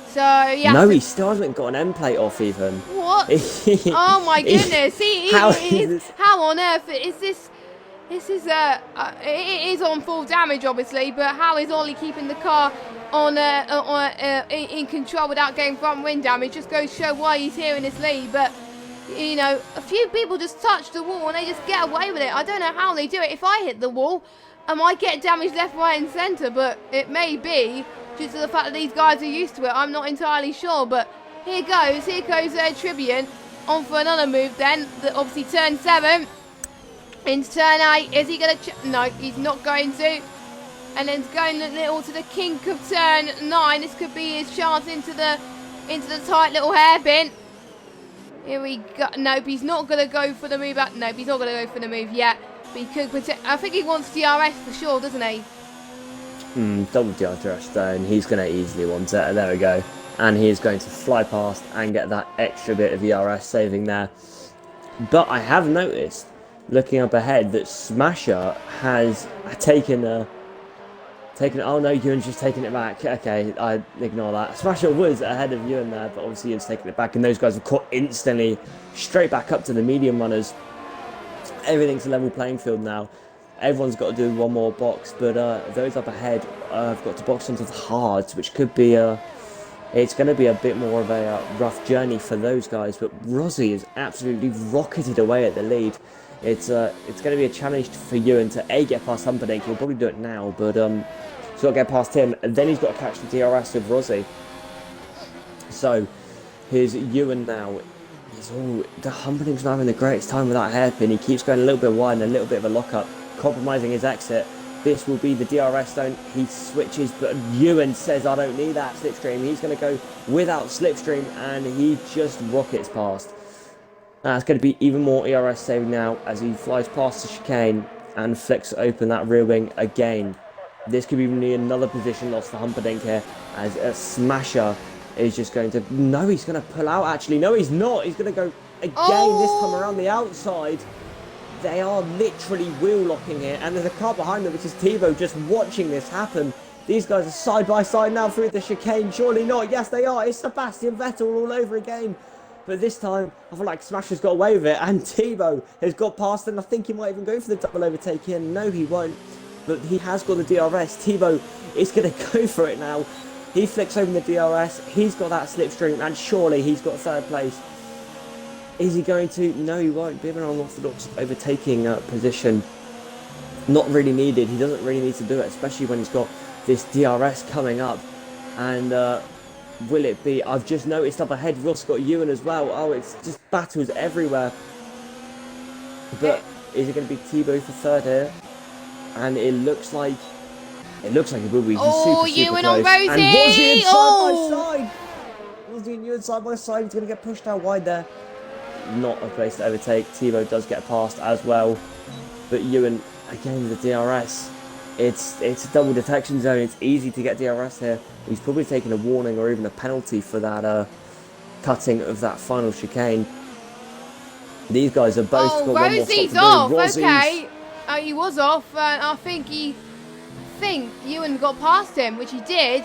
So, yeah. No, he still hasn't got an end plate off even. What? Oh my goodness. How on earth is this? This is it is on full damage, obviously, but how is Ollie keeping the car on in control without getting front wing damage? Just goes to show why he's here in this league. But you know, a few people just touch the wall and they just get away with it. I don't know how they do it. If I hit the wall, I might get damage left, right, and centre, but it may be due to the fact that these guys are used to it. I'm not entirely sure, but here goes Tribune on for another move then. Obviously turn 7 into turn 8. Is he going to? No, he's not going to. And then going a little to the kink of turn 9. This could be his chance into the tight little hairpin. Here we go. Nope, he's not going to go for the move. Nope, he's not going to go for the move yet. But he could protect. I think he wants DRS for sure, doesn't he? Double DRS though, and he's going to easily want it. And there we go. And he is going to fly past and get that extra bit of ERS saving there. But I have noticed, looking up ahead, that Smasher has taken oh no, Ewan's just taking it back. Okay, I ignore that. Smasher was ahead of Ewan there, but obviously Ewan's taking it back, and those guys were caught instantly straight back up to the medium runners. Everything's a level playing field now. Everyone's got to do one more box, but those up ahead have got to box into the hards, which could be it's going to be a bit more of a rough journey for those guys. But Rossi is absolutely rocketed away at the lead. It's going to be a challenge for Ewan to get past Humperdinck. He'll probably do it now, but he's got to get past him, and then he's got to catch the DRS with Rossi. So here's Ewan now. The Humperdinck's not having the greatest time with that hairpin. He keeps going a little bit wide and a little bit of a lock-up, compromising his exit. This will be the DRS zone. He switches, but Ewan says, I don't need that slipstream. He's going to go without slipstream, and he just rockets past. That's going to be even more ERS saving now as he flies past the chicane and flicks open that rear wing again. This could be another position loss for Humperdinck here, as a Smasher is just going to... No, he's going to pull out, actually. No, he's not. He's going to go again, this time around the outside. They are literally wheel locking here, and there's a car behind them, which is Thibaut, just watching this happen. These guys are side by side now through the chicane. Surely not. Yes, they are. It's Sebastian Vettel all over again. But this time, I feel like Smasher's got away with it, and Thibaut has got past, and I think he might even go for the double overtake here. No, he won't. But he has got the DRS. Thibaut is going to go for it now. He flicks open the DRS. He's got that slipstream, and surely he's got third place. Is he going to? No, he won't. Bit of an unorthodox overtaking position. Not really needed. He doesn't really need to do it, especially when he's got this DRS coming up. And will it be? I've just noticed up ahead, Ross got Ewan as well. Oh, it's just battles everywhere. But is it going to be Thibaut for third here? And it looks like it will be. Oh, super Ewan close. on Rosie! And Rosie in side by side. Rosie and Ewan side by side. He's going to get pushed out wide there. Not a place to overtake. Thibaut does get past as well. But Ewan, again, the DRS. It's a double detection zone. It's easy to get DRS here. He's probably taking a warning or even a penalty for that cutting of that final chicane. These guys are both got one more stop to Rosie's do. off. Rosie's. Okay, he was off. I think Ewan got past him, which he did,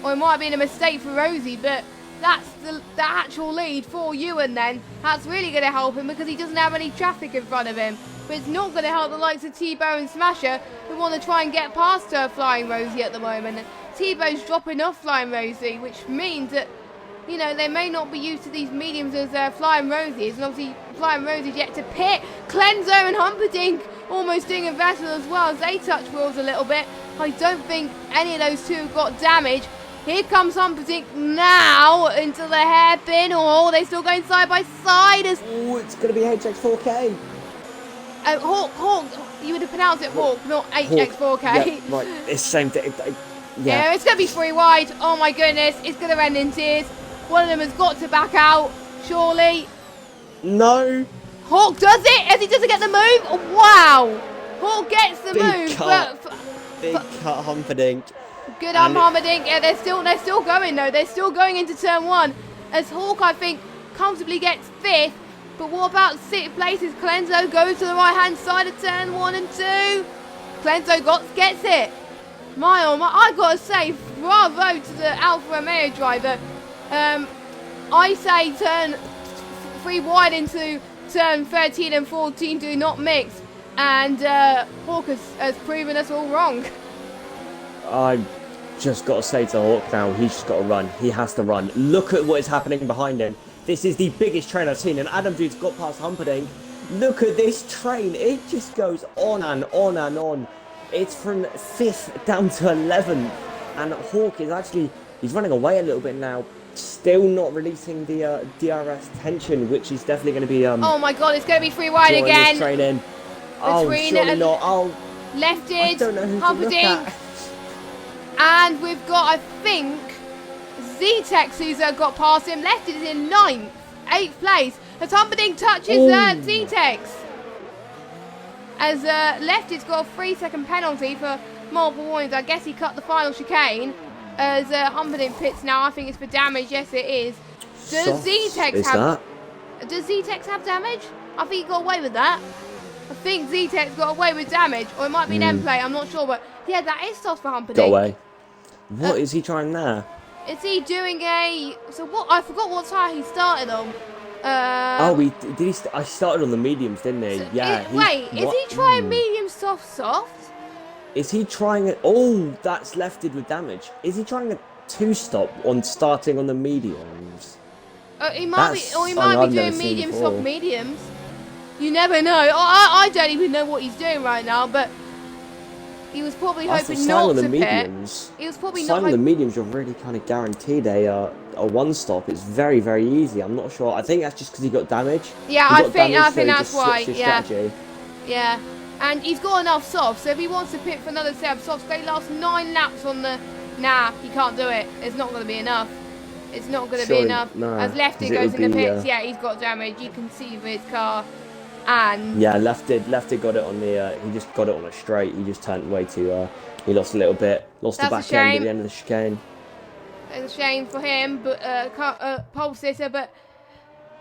or it might have been a mistake for Rosie. But that's the actual lead for Ewan. Then that's really going to help him because he doesn't have any traffic in front of him. But it's not going to help the likes of Tebow and Smasher who want to try and get past Flying Rosie at the moment. And Tebow's dropping off Flying Rosie, which means that, you know, they may not be used to these mediums as Flying Rosies. And obviously Flying Rosie's yet to pit. Cleanso and Humperdinck almost doing a vessel as well as they touch wheels a little bit. I don't think any of those two got damage. Here comes Humperdinck now into the hairpin. Oh, they're still going side by side. Oh, it's going to be HX4K. Hawk, you would have pronounced it Hawk, not HX4K. Yeah, right, it's the same thing. Yeah, it's going to be 3 wide. Oh my goodness, it's going to end in tears. One of them has got to back out, surely. No. Hawk does it, as he doesn't get the move. Oh, wow. Hawk gets the move. Big cut, Humperdinck. Good on Humperdinck. Yeah, they're still going though. They're still going into turn 1. As Hawk, I think, comfortably gets 5th. But what about 6th place as Cleanso goes to the right-hand side of turn 1 and 2. Cleanso gets it. My oh my, I gotta say, bravo to the Alfa Romeo driver. I say turn 3 wide into turn 13 and 14 do not mix. And Hawk has proven us all wrong. I just got to say to Hawk now, he's just got to run. He has to run. Look at what is happening behind him. This is the biggest train I've seen, and Adam Dude's got past Humperdinck. Look at this train. It just goes on and on and on. It's from 5th down to 11th, and Hawk is actually, he's running away a little bit now. Still not releasing the DRS tension, which is definitely going to be... oh my god, it's going to be 3 wide again. Train in. Oh, surely not. Oh, lefted, I don't know who to look at. And we've got, I think, Z-Tex who's got past him. Lefted is in 9th, 8th place. As Humperdinck touches Z-Tex. As Lefted's got a 3-second penalty for multiple warnings. I guess he cut the final chicane. As Humperdinck pits now. I think it's for damage. Yes, it is. Does Z-Tex have damage? I think he got away with that. I think Z-Tex got away with damage. Or it might be an end play. I'm not sure. But yeah, that is soft for Humperdinck. Got away. What is he trying there? Is he doing a... So what? I forgot what tire he started on. I started on the mediums, didn't he? So yeah. Is he trying medium soft? Is he trying it? Oh, that's lefted with damage. Is he trying a 2-stop on starting on the mediums? He might be doing medium soft mediums. You never know. I don't even know what he's doing right now, but he was probably hoping not to pit. He was probably not. On the mediums, you're really kind of guaranteed a 1-stop. It's very, very easy. I'm not sure. I think that's just because he got damage. Yeah, I think that's why. Yeah, and he's got enough softs. So if he wants to pit for another set of softs, they last 9 laps on the. Nah, he can't do it. It's not going to be enough. It's not going to be enough. No, as Lefty goes in the pits, yeah, he's got damage. You can see with his car. And yeah, Lefty got it on the. He just got it on a straight. He just turned way too. He lost a little bit. Lost the back end at the end of the chicane. It's a shame for him, but pole sitter. But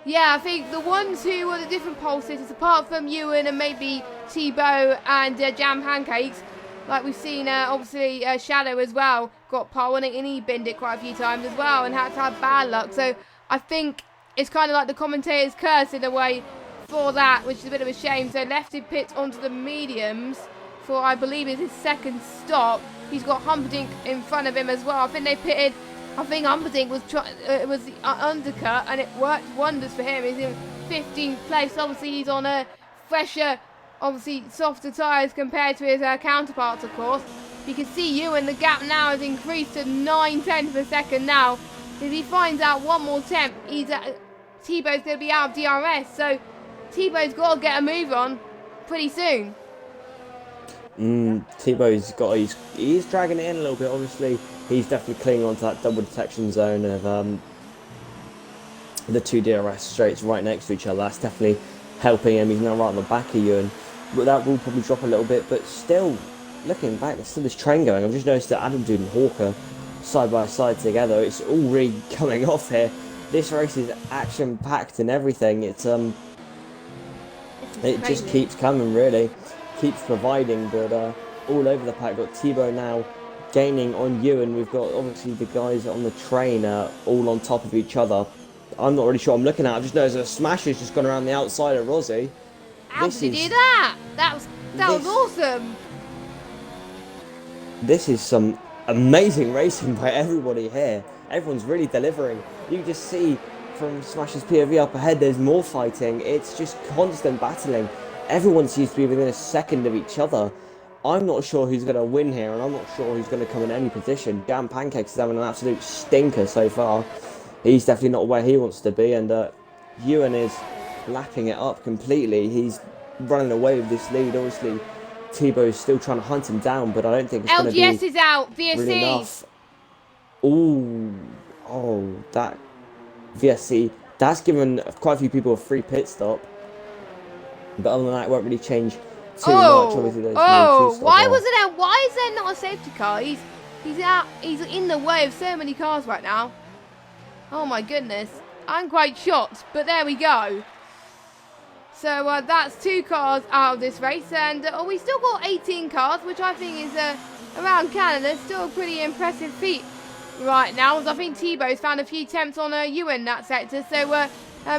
yeah, I think the ones who are the different pole sitters, apart from Ewan and maybe Tebow and Jam Pancakes, like we've seen, obviously Shadow as well got pole and he binned it quite a few times as well and had to have bad luck. So I think it's kind of like the commentator's curse in a way for that, which is a bit of a shame. So Lefty pits onto the mediums for, I believe, is his second stop. He's got Humperdinck in front of him as well. I think they pitted. I think Humperdinck was the undercut, and it worked wonders for him. He's in 15th place. Obviously, he's on a fresher, obviously softer tyres compared to his counterparts, of course. You can see Ewan, the gap now has increased to 9 tenths per second now. If he finds out one more temp, Tebow's going to be out of DRS. So Tebow's got to get a move on pretty soon. Tebow's got. He's dragging it in a little bit. Obviously, he's definitely clinging onto that double detection zone of the 2 DRS straights right next to each other. That's definitely helping him. He's now right on the back of you, and that will probably drop a little bit. But still, looking back, there's still this train going. I've just noticed that Adam Dude and Hawker side by side together. It's all really coming off here. This race is action packed and everything. It just keeps coming, really, keeps providing. But all over the pack, got Thibaut now gaining on Ewan. We've got obviously the guys on the train all on top of each other. I'm not really sure what I'm looking at. I've just noticed a smash has just gone around the outside of Rossi. How did he do that? That was awesome. This is some amazing racing by everybody here. Everyone's really delivering. You can just see from Smash's POV up ahead, there's more fighting. It's just constant battling. Everyone seems to be within a second of each other. I'm not sure who's going to win here, and I'm not sure who's going to come in any position. Jam Pancakes is having an absolute stinker so far. He's definitely not where he wants to be, and Ewan is lapping it up completely. He's running away with this lead. Obviously, Thibaut's still trying to hunt him down, but I don't think it's going to be LGS is out. VSC. really enough. Oh, that VSC. That's given quite a few people a free pit stop. But other than that, it won't really change too much. Obviously, there's why is there not a safety car? He's in the way of so many cars right now. Oh my goodness, I'm quite shocked, but there we go. So that's 2 cars out of this race, and we still got 18 cars, which I think is around Canada still a pretty impressive feat right now. As I think Thibaut's found a few attempts on Ewan in that sector, so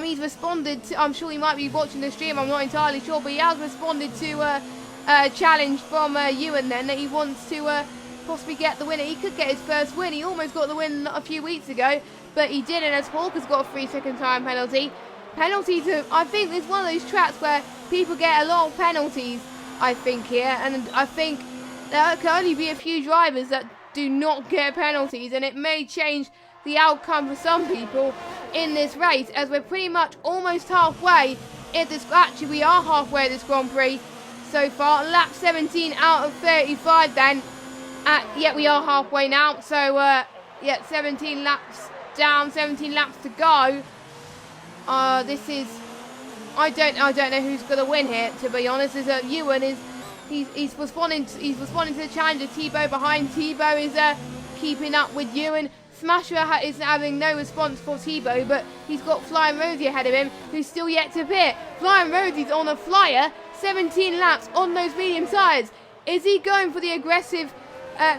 he's responded to, I'm sure he might be watching the stream, I'm not entirely sure, but he has responded to a challenge from Ewan then, that he wants to possibly get the winner. He could get his first win. He almost got the win a few weeks ago, but he didn't, as Hawker's got a 3-second time penalty. Penalties, I think it's one of those tracks where people get a lot of penalties, I think, here, and I think there can only be a few drivers that do not get penalties, and it may change the outcome for some people in this race, as we're pretty much almost halfway in this. Actually, we are halfway this Grand Prix so far. Lap 17 out of 35 then. Yeah, we are halfway now, so yeah, 17 laps down, 17 laps to go. This is, I don't know who's gonna win here, to be honest. As Ewan is, he's responding to the challenge of Thibaut behind. Thibaut is keeping up with Ewan. Smasher is having no response for Thibaut, but he's got Flying Rosie ahead of him, who's still yet to pit. Flying Rosie's on a flyer, 17 laps on those medium tyres. Is he going for the aggressive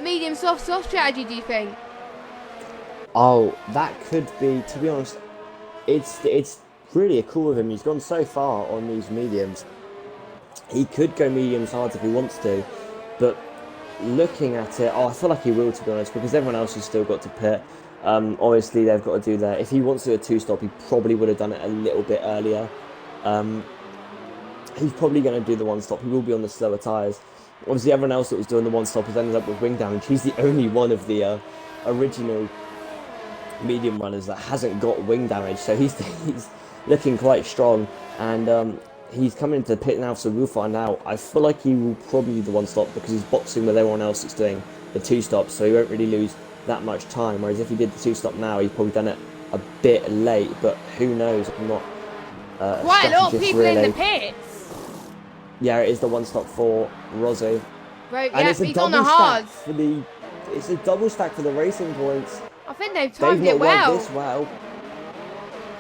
medium soft strategy, do you think? Oh, that could be, to be honest, it's really cool of him. He's gone so far on these mediums. He could go mediums hard if he wants to, but looking at it, I feel like he will, to be honest, because everyone else has still got to pit. Obviously, they've got to do that. If he wants to do a 2-stop, he probably would have done it a little bit earlier. He's probably going to do the 1-stop. He will be on the slower tyres. Obviously, everyone else that was doing the 1-stop has ended up with wing damage. He's the only one of the original medium runners that hasn't got wing damage, so he's looking quite strong, and he's coming into the pit now, so we'll find out. I feel like he will probably do the 1-stop because he's boxing with everyone else that's doing the 2-stops, so he won't really lose that much time, whereas if he did the 2-stop now, he's probably done it a bit late, but who knows. I'm not quite a lot of people really. In the pits. Yeah, it is the 1-stop for Rossi. Right, and yeah, it's a he's double on the stack hards. for the stack for the racing points. I think they've timed They've it not well. won this well.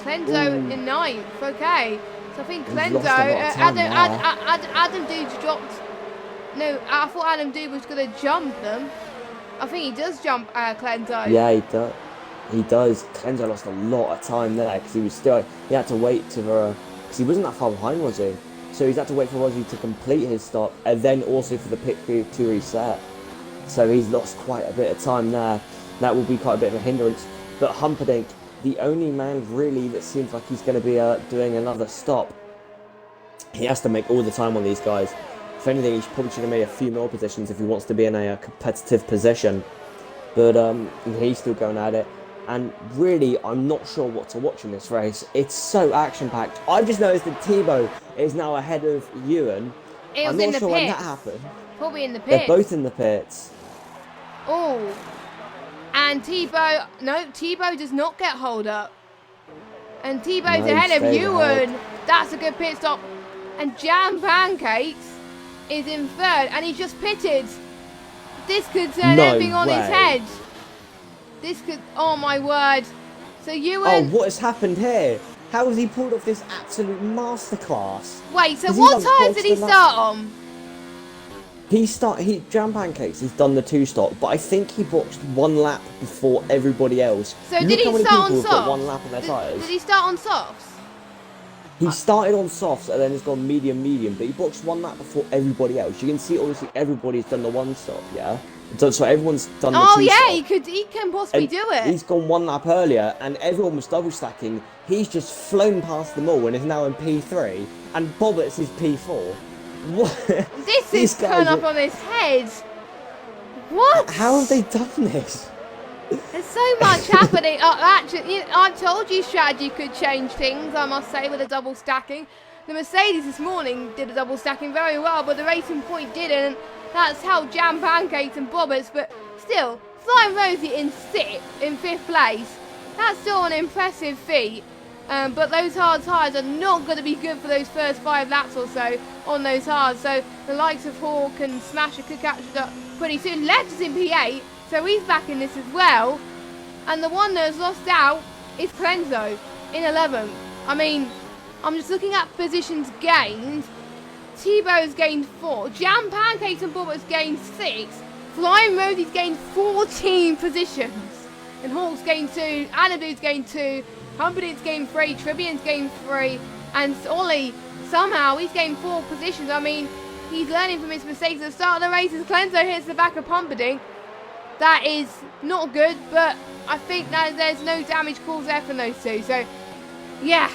Clenzo in 9th, okay. So I think Clenzo, Adam Dude's dropped. No, I thought Adam Dude was going to jump them. I think he does jump Clenzo. Yeah, he does. He does. Clenzo lost a lot of time there because he had to wait because he wasn't that far behind, was he? So he's had to wait for Rossi to complete his stop and then also for the pit crew to reset. So he's lost quite a bit of time there. That will be quite a bit of a hindrance. But Humperdinck, the only man really that seems like he's going to be doing another stop. He has to make all the time on these guys. If anything, he probably should have made a few more positions if he wants to be in a competitive position. But he's still going at it. And really, I'm not sure what to watch in this race. It's so action-packed. I've just noticed that Thibaut is now ahead of Ewan. I'm not sure when that happened. Probably in the pits. They're both in the pits. Oh. And Thibaut, no, Thibaut does not get hold up. And Thibaut's ahead of Ewan. That's a good pit stop. And Jam Pancakes is in 3rd, and he just pitted This could turn No everything on its way. head. This could, oh my word. So Oh, Ewan, what has happened here? How has he pulled off this absolute masterclass? wait, so 'Cause what he's, like, tyres did he boxed start on? Jam Pancakes, he's done the 2-stop, but I think he boxed 1 lap before everybody else. So Look did how he many start people on have got softs? 1 lap on their tyres. Did he start on softs? He started on softs and then he's gone medium, but he boxed 1 lap before everybody else. You can see, obviously, everybody's done the 1-stop, yeah? So everyone's done the 2-stop. Oh yeah, he can possibly And do it. he's gone 1 lap earlier, and everyone was double stacking. He's just flown past them all and is now in P3, and Bobbitt's is P4. What? This These is turned guys up on his head. What? How have they done this? There's so much happening. Actually, I told you strategy could change things, I must say, with the double stacking. The Mercedes this morning did a double stacking very well, but the Racing Point didn't. That's how Jam Pancakes and Bobbitt's, but still, Flying Rosie in 5th place. That's still an impressive feat. But those hard tyres are not going to be good for those first 5 laps or so on those hards. So the likes of Hawk and Smasher could catch it up pretty soon. Left is in P8, so he's back in this as well. And the one that's lost out is Clenzo in 11th. I mean, I'm just looking at positions gained. Tebow's gained 4. Jam Pancakes and Bobbitt's gained 6. Flying Rosie's gained 14 positions. And Hawk's gained 2. Anadu's gained 2. Humperdinck's gained 3. Trivian's gained 3. And Ollie, somehow, he's gained 4 positions. I mean, he's learning from his mistakes at the start of the race. As Clenzo hits the back of Humperdinck. That is not good, but I think that there's no damage caused there from those two. So, yeah.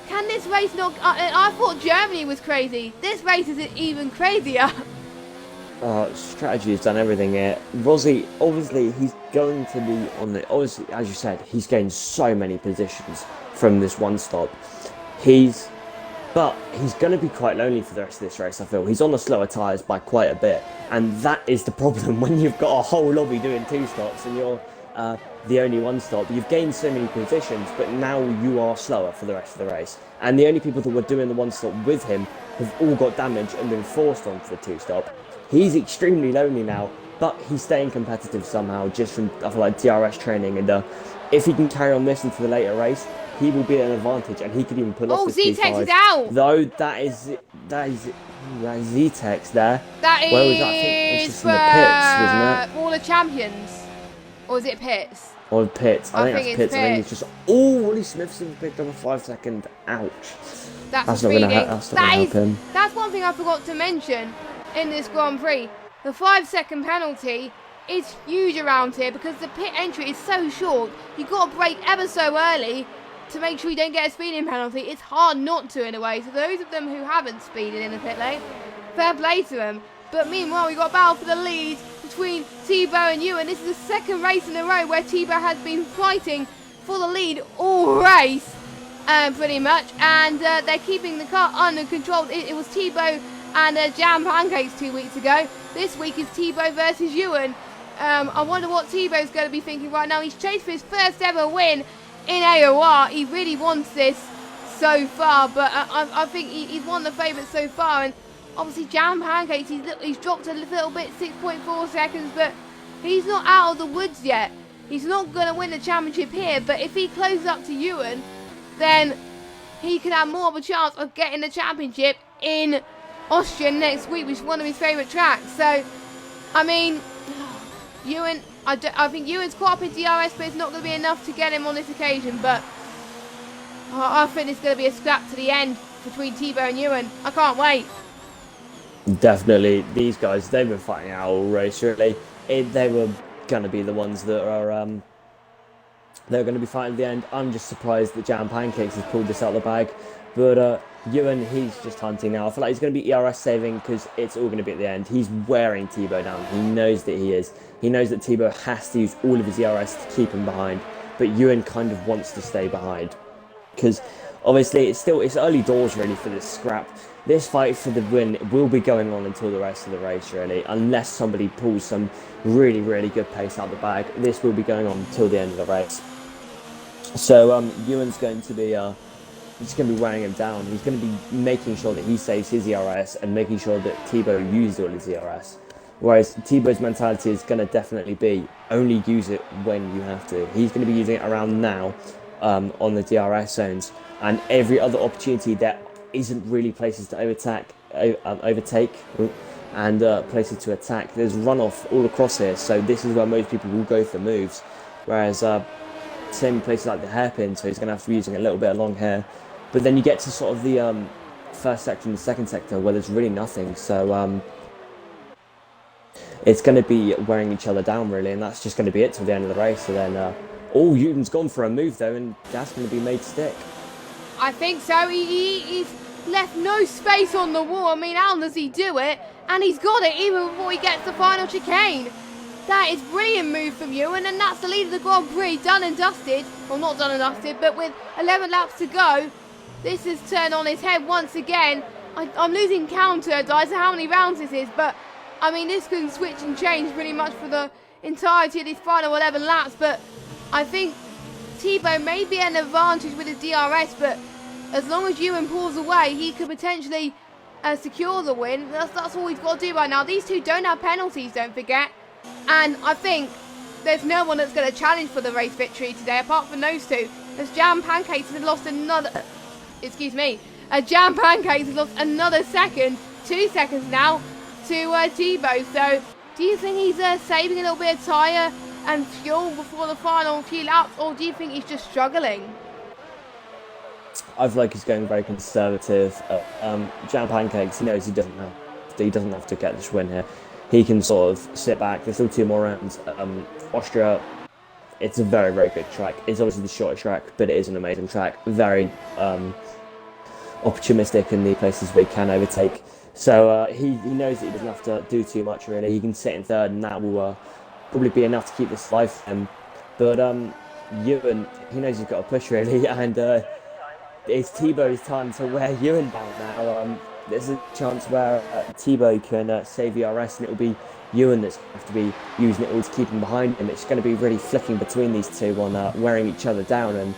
Can this race not... I thought Germany was crazy. This race is even crazier. Strategy has done everything here. Rossi, obviously, he's going to be on the... Obviously, as you said, he's gained so many positions from this 1-stop. But he's going to be quite lonely for the rest of this race, I feel. He's on the slower tyres by quite a bit. And that is the problem when you've got a whole lobby doing 2-stops and you're the only 1-stop. You've gained so many positions, but now you are slower for the rest of the race. And the only people that were doing the 1-stop with him have all got damaged and been forced onto the 2-stop. He's extremely lonely now, but he's staying competitive somehow, just from, I feel like, DRS training. And if he can carry on this into the later race, he will be at an advantage, and he could even pull off this P5. Z-Tex is out! Though that is Z-Tex there. That Where was that? I think it was just in the pits, wasn't it? All the Champions. Or is it pits? Or pits. I think that's it's pits. I think it's just... Oh, Ollie Smithson picked up a 5-second. Ouch. That's not going to help him. That's one thing I forgot to mention in this Grand Prix. The 5-second penalty is huge around here because the pit entry is so short. You've got to brake ever so early to make sure you don't get a speeding penalty. It's hard not to, in a way. So those of them who haven't speeded in the pit lane, fair play to them. But meanwhile, we've got a battle for the lead between Tebow and Ewan. This is the second race in a row where Tebow has been fighting for the lead all race, pretty much. And they're keeping the car under control. It was Tebow and Jam Pancakes 2 weeks ago. This week is Tebow versus Ewan. I wonder what Tebow's going to be thinking right now. He's chased for his first ever win in AOR. He really wants this so far, but I think he's one of the favourites so far. And obviously Jam Pancakes, he's dropped a little bit, 6.4 seconds, but he's not out of the woods yet. He's not going to win the championship here, but if he closes up to Ewan, then he can have more of a chance of getting the championship in Austria next week, which is one of his favourite tracks. So, I mean, Ewan, I think Ewan's caught up in DRS, but it's not going to be enough to get him on this occasion. But I think it's going to be a scrap to the end between Tebow and Ewan. I can't wait. Definitely, these guys, they've been fighting out all race, really. They were going to be the ones that are... they're going to be fighting at the end. I'm just surprised that Jam Pancakes has pulled this out of the bag. But Ewan, he's just hunting now. I feel like he's going to be ERS saving because it's all going to be at the end. He's wearing Tebow down. He knows that he is. He knows that Tebow has to use all of his ERS to keep him behind. But Ewan kind of wants to stay behind. Because obviously it's early doors really for this scrap. This fight for the win will be going on until the rest of the race really. Unless somebody pulls some really, really good pace out of the bag. This will be going on until the end of the race. So Ewan's going to be... He's going to be wearing him down. He's going to be making sure that he saves his ERS and making sure that Tebow uses all his ERS. Whereas Tebow's mentality is going to definitely be only use it when you have to. He's going to be using it around now on the DRS zones, and every other opportunity that isn't really places to overtake, and places to attack. There's runoff all across here, so this is where most people will go for moves. Whereas same places like the hairpin, so he's going to have to be using a little bit of long hair. But then you get to sort of the first sector and the second sector where there's really nothing. So it's going to be wearing each other down really, and that's just going to be it till the end of the race. So then, Newton's gone for a move though, and that's going to be made stick. I think so. He's left no space on the wall. I mean, how does he do it? And he's got it even before he gets the final chicane. That is brilliant move from Ewan, and that's the lead of the Grand Prix, done and dusted. Well, not done and dusted, but with 11 laps to go, this is turned on its head once again. I'm losing count, guys, of how many rounds this is, but I mean, this can switch and change pretty much for the entirety of these final 11 laps, but I think Tebow may be an advantage with his DRS, but as long as Ewan pulls away, he could potentially secure the win. That's all he's got to do right now. These two don't have penalties, don't forget. And I think there's no one that's going to challenge for the race victory today, apart from those two. As Jam Pancakes has lost another... Excuse me. Jam Pancakes has lost another second, 2 seconds now, to Tebow. So, do you think he's saving a little bit of tyre and fuel before the final few laps, or do you think he's just struggling? I feel like he's going very conservative. Jam Pancakes, he knows he doesn't have to get this win here. He can sort of sit back. There's still 2 more rounds. Austria, it's a very, very good track. It's obviously the shorter track, but it is an amazing track. Very opportunistic in the places where he can overtake. So he knows that he doesn't have to do too much, really. He can sit in third, and that will probably be enough to keep this alive for him. But Ewan, he knows he's got to push, really, and it's Tebow's time to wear Ewan down now. There's a chance where Tebow can save ERS, and it will be Ewan that's going to have to be using it all to keep him behind him. It's going to be really flicking between these two on wearing each other down, and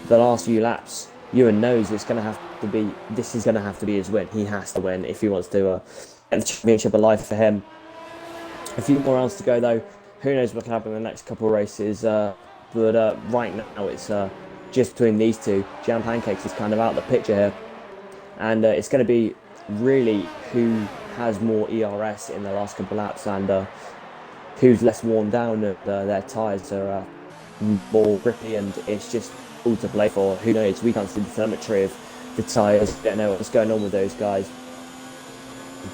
the last few laps, Ewan knows it's going to have to be. This is going to have to be his win. He has to win if he wants to get the championship alive for him. A few more rounds to go though. Who knows what can happen in the next couple of races? But right now it's just between these two. Jam Pancakes is kind of out of the picture here, and it's going to be really who has more ERS in the last couple of laps, and who's less worn down. Their tyres are more grippy, and it's just all to play for. Who knows? We can't see the telemetry of the tyres. We don't know what's going on with those guys.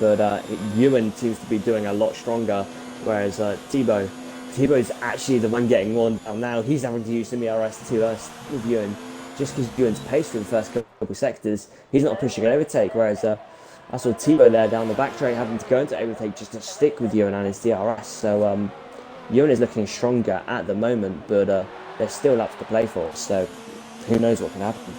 But Ewan seems to be doing a lot stronger, whereas Tebow's actually the one getting worn down now. He's having to use some ERS to with Ewan. Just because Ewan's pace for the first couple of sectors, he's not pushing an overtake, whereas I saw Tebow there down the back straight having to go into overtake just to stick with Ewan and his DRS. So Ewan is looking stronger at the moment, but there's still laps to play for, so who knows what can happen.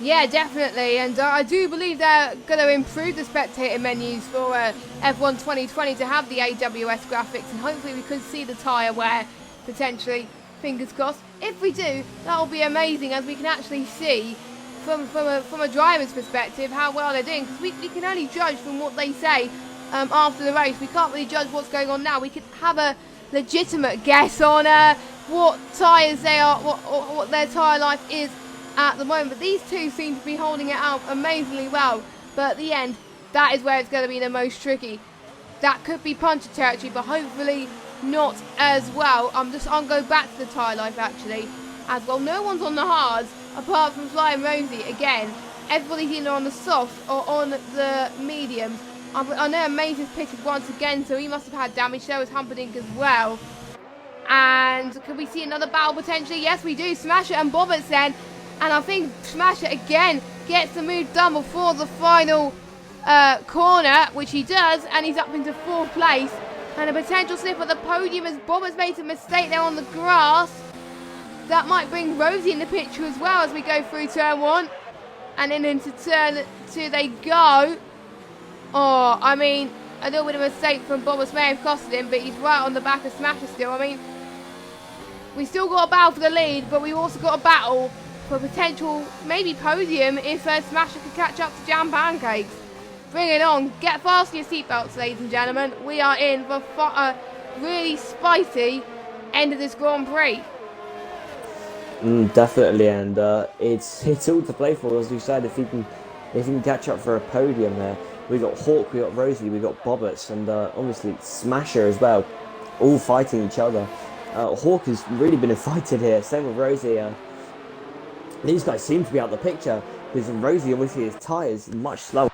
Yeah, definitely, and I do believe they're going to improve the spectator menus for F1 2020 to have the AWS graphics, and hopefully we could see the tyre wear potentially, fingers crossed. If we do, that will be amazing, as we can actually see from a driver's perspective how well they're doing, because we can only judge from what they say after the race. We can't really judge what's going on now. We could have a legitimate guess on what tyres they are, what their tyre life is at the moment, but these two seem to be holding it out amazingly well. But at the end, that is where it's going to be the most tricky. That could be puncher territory, but hopefully not as well. I'm going to go back to the tyre life actually as well. No one's on the hards apart from Flying Rosie. Again, everybody's either on the soft or on the mediums. I know Amazing's pitted once again, so he must have had damage. So is Humperdinck as well. And could we see another battle potentially? Yes, we do. Smasher and Bobbert then. And I think Smasher again gets the move done before the final corner, which he does, and he's up into 4th place. And a potential slip at the podium as Bobbert's made a mistake there on the grass. That might bring Rosie in the picture as well as we go through turn 1. And then into turn 2 they go. Oh, I mean, a little bit of a mistake from Bobbert may have costed him, but he's right on the back of Smasher still. I mean, we still got a battle for the lead, but we've also got a battle for potential maybe podium if Smasher could catch up to Jam Pancakes. Bring it on. Get fasten your seatbelts, ladies and gentlemen. We are in for a really spicy end of this Grand Prix. Definitely, and it's all to play for, as we said. If he can catch up for a podium there, we got Hawk, we got Rosie, we got Bobbits, and obviously Smasher as well, all fighting each other. Hawk has really been invited here. Same with Rosie. These guys seem to be out of the picture because Rosie, obviously, his tyres much slower,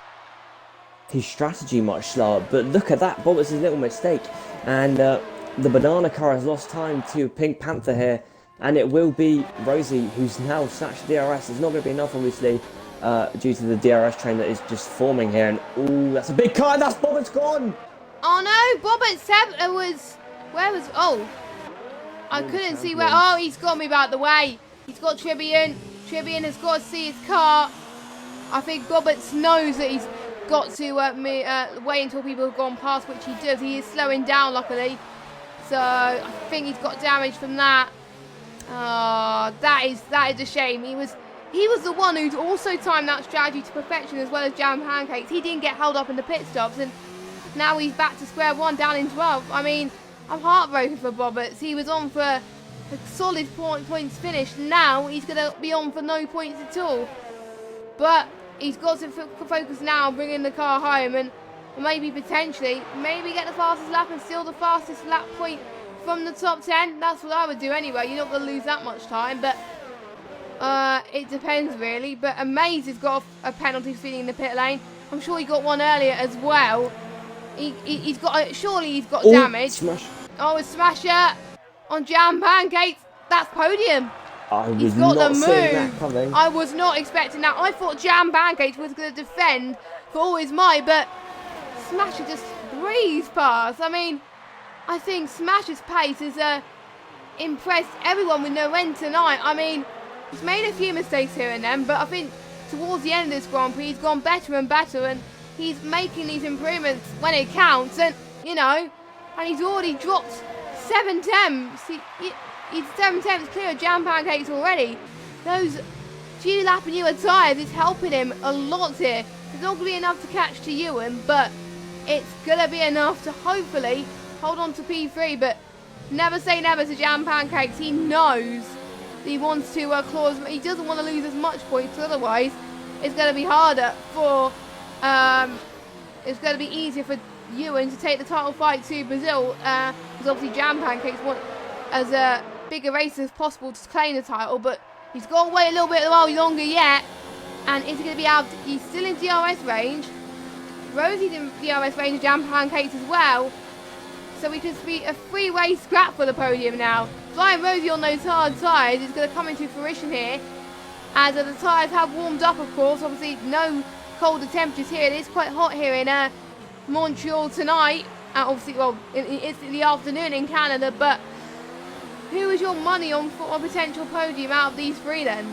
his strategy much slower. But look at that, Bobbits' little mistake, and the banana car has lost time to Pink Panther here. And it will be Rosie who's now snatched the DRS. It's not going to be enough, obviously, due to the DRS train that is just forming here. And ooh, that's a big car. That's Bobbit's gone. Oh no, Bobbit's was. Where was? Oh, I couldn't see where. Oh, he's got me about the way. He's got Tribbian. Tribbian has got to see his car. I think Bobbits knows that he's got to wait until people have gone past, which he does. He is slowing down, luckily. So I think he's got damage from that. Oh, that is a shame. He was the one who'd also timed that strategy to perfection, as well as Jam Pancakes. He didn't get held up in the pit stops, and now he's back to square one, down in 12th. I mean, I'm heartbroken for Bobbits. He was on for a solid points finish. Now he's going to be on for no points at all. But he's got to focus now on bringing the car home, and maybe potentially get the fastest lap and steal the fastest lap point from the top 10. That's what I would do anyway. You're not going to lose that much time, but it depends really. But Amaze has got a penalty for speeding in the pit lane. I'm sure he got one earlier as well. He's got surely he's got damage. Smash. Oh, a smasher on Jam Pancakes. That's podium. He's got the move. I was not expecting that. I thought Jam Pancakes was going to defend for all his might, but Smasher just breezed past. I mean, I think Smasher's pace has impressed everyone with no end tonight. I mean, he's made a few mistakes here and then, but I think towards the end of this Grand Prix, he's gone better and better, and he's making these improvements when it counts. And, you know, and he's already dropped 7 tenths. He's 7 tenths clear of Jam Pancakes already. Those G-Lap and Ewan tyres is helping him a lot here. It's not going to be enough to catch to Ewan, but it's going to be enough to hopefully hold on to P3, but never say never to Jam Pancakes. He knows that he wants to claw. He doesn't want to lose as much points, otherwise it's going to be harder for. It's going to be easier for Ewan to take the title fight to Brazil, because obviously Jam Pancakes want as big a race as possible to claim the title, but he's got to wait a little bit longer yet. And is he going to be out? He's still in DRS range. Rosie's in DRS range, Jam Pancakes as well. So we could be a three-way scrap for the podium now. Flying Rosie on those hard tyres is going to come into fruition here. As the tyres have warmed up, of course. Obviously, no colder temperatures here. It is quite hot here in Montreal tonight. Obviously, well, it's the afternoon in Canada. But who is your money on for a potential podium out of these three then?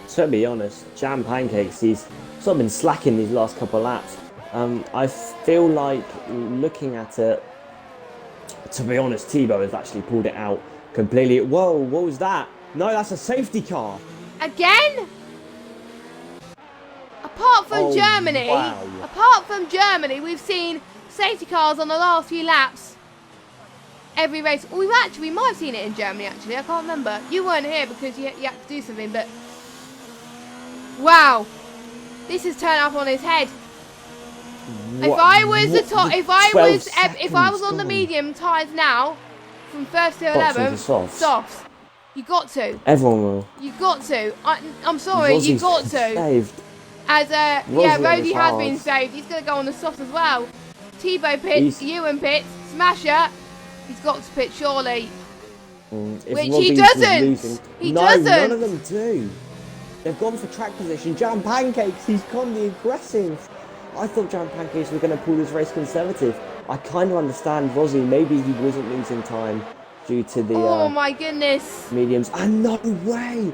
To be honest, Jam Pancakes, he's sort of been slacking these last couple of laps. I feel like looking at it, to be honest, Tebow has actually pulled it out completely. Whoa, what was that? No, that's a safety car. Again? Apart from Germany, we've seen safety cars on the last few laps. Every race. We might have seen it in Germany actually. I can't remember. You weren't here because you had to do something, but wow, this has turned up on his head. What? If I was on the medium tyres now, from first to 11, softs. You got to. Everyone will. You got to. I'm sorry, you got to. Saved. As Rosie has been saved. He's going to go on the soft as well. Tebow pits, Ewan pits, Smasher. He's got to pit surely. Which he doesn't. He doesn't. None of them do. They've gone for track position. Jam Pancakes, he's gone the aggressive. I thought Jam Pancakes were going to pull this race conservative. I kind of understand Rosie. Maybe he wasn't losing time due to the oh my goodness, mediums. And no way!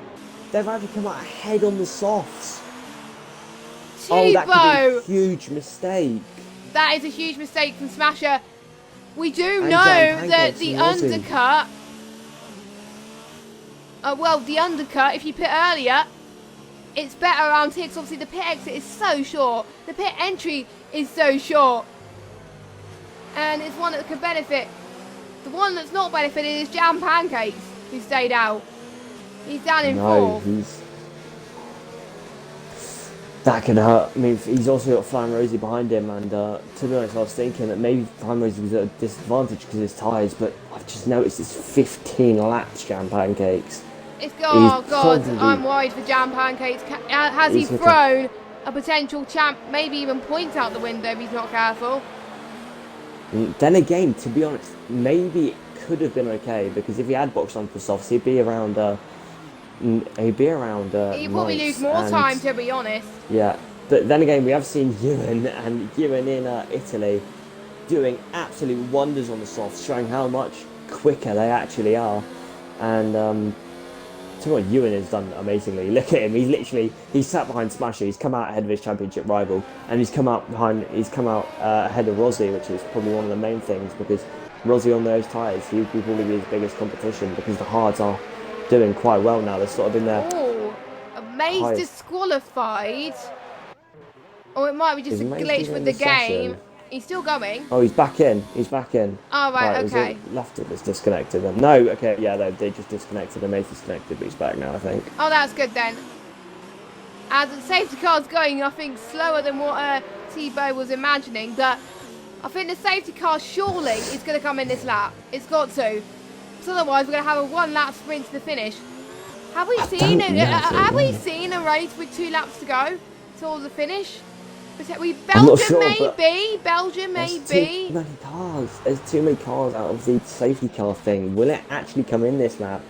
They've actually come out ahead on the softs. Tebow. Oh, that could be a huge mistake. That is a huge mistake from Smasher. We do know that the undercut. The undercut, if you pit earlier, it's better around here because obviously the pit exit is so short. The pit entry is so short. And it's one that could benefit. The one that's not benefited is Jam Pancakes, who stayed out. He's down in fourth. That could hurt. I mean, he's also got Flying Rosie behind him, and to be honest, I was thinking that maybe Flying Rosie was at a disadvantage because of his tyres, but I've just noticed it's 15 laps, Jam Pancakes. It's oh God, I'm worried for Jam Pancakes. Has he thrown a potential champ, maybe even points out the window if he's not careful? Then again, to be honest, maybe it could have been okay, because if he had boxed on for softs, he'd be around. He'd probably lose more time, to be honest. Yeah, but then again, we have seen Ewan in Italy doing absolute wonders on the softs, showing how much quicker they actually are. And what Ewan has done amazingly. Look at him. He's sat behind Smasher. He's come out ahead of his championship rival, and he's come out ahead of Rossi, which is probably one of the main things, because Rossi on those tyres, he would probably be his biggest competition, because the hards are doing quite well now. They're sort of in there. Oh, Maze disqualified. Or it might be just a glitch with the game. He's still going. Oh, he's back in. Oh, right, okay. Left it was disconnected then. No, okay, yeah, they just disconnected. Maze disconnected, but he's back now, I think. Oh, that's good then. As the safety car's going, I think, slower than what T-Bow was imagining, but I think the safety car surely is going to come in this lap. It's got to. So otherwise, we're going to have a one-lap sprint to the finish. Have we seen a race with 2 laps to go towards the finish? Belgium maybe. There's too many cars. There's too many cars out of the safety car thing. Will it actually come in this lap?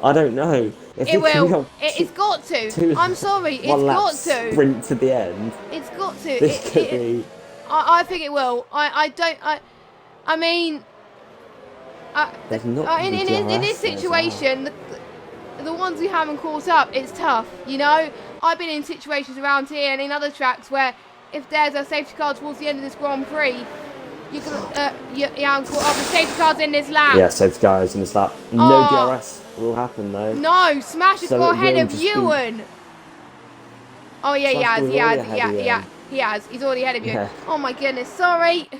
I don't know. It will. It's got to. I'm sorry. It's got to. Sprint to the end. It's got to. This could be. I think it will. I mean. There's not in this situation, the ones who haven't caught up, it's tough. You know, I've been in situations around here and in other tracks where if there's a safety car towards the end of this Grand Prix, you haven't caught up. The safety car's in this lap. Yeah, safety car is in this lap. No DRS will happen though. No, Smash has got ahead of Ewan. Oh yeah, he has. He's already ahead of you. Yeah. Oh my goodness, sorry.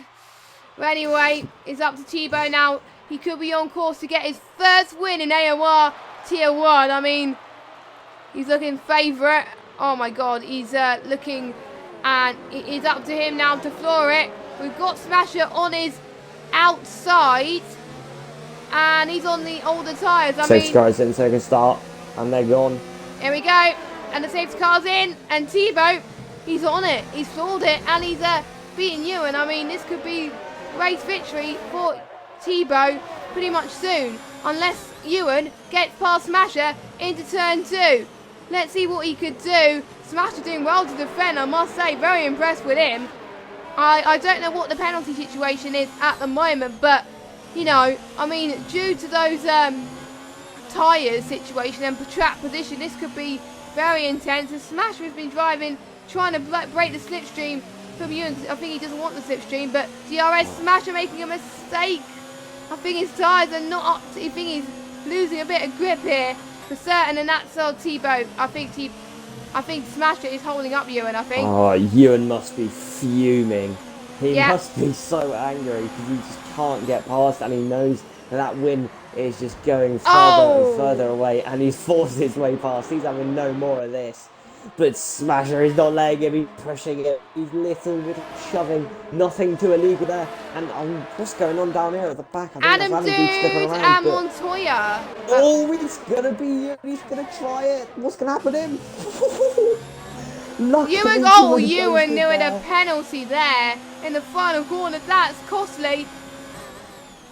But anyway, it's up to T-Bow now. He could be on course to get his first win in AOR Tier 1. I mean, he's looking favourite. Oh my God, he's looking, and it's up to him now to floor it. We've got Smasher on his outside, and he's on the older tyres. Safety car's in, second start, and they're gone. Here we go, and the safety car's in, and T-Bow, he's on it. He's floored it, and he's beating Ewan. I mean, this could be race victory for T-Bow pretty much soon, unless Ewan gets past Smasher into turn 2. Let's see what he could do. Smasher doing well to defend, I must say. Very impressed with him. I don't know what the penalty situation is at the moment, but, you know, I mean, due to those tyres situation and track position, this could be very intense. And Smasher has been driving, trying to break the slipstream from Ewan. I think he doesn't want the slipstream, but DRS Smasher making a mistake. I think his tyres are not up to, I think he's losing a bit of grip here for certain, and that's T-Bow. I think Smasher is holding up Ewan, I think. Oh, Ewan must be fuming. He must be so angry because he just can't get past, and he knows that win is just going further and further away, and he's forced his way past. He's having no more of this. But Smasher is not letting him, he's pushing it, he's little shoving, nothing too illegal there. And what's going on down here at the back? I think Adam Dude and Montoya. Oh, it's going to be you, he's going to try it. What's going to happen to him? Ewan doing a penalty there in the final corner. That's costly.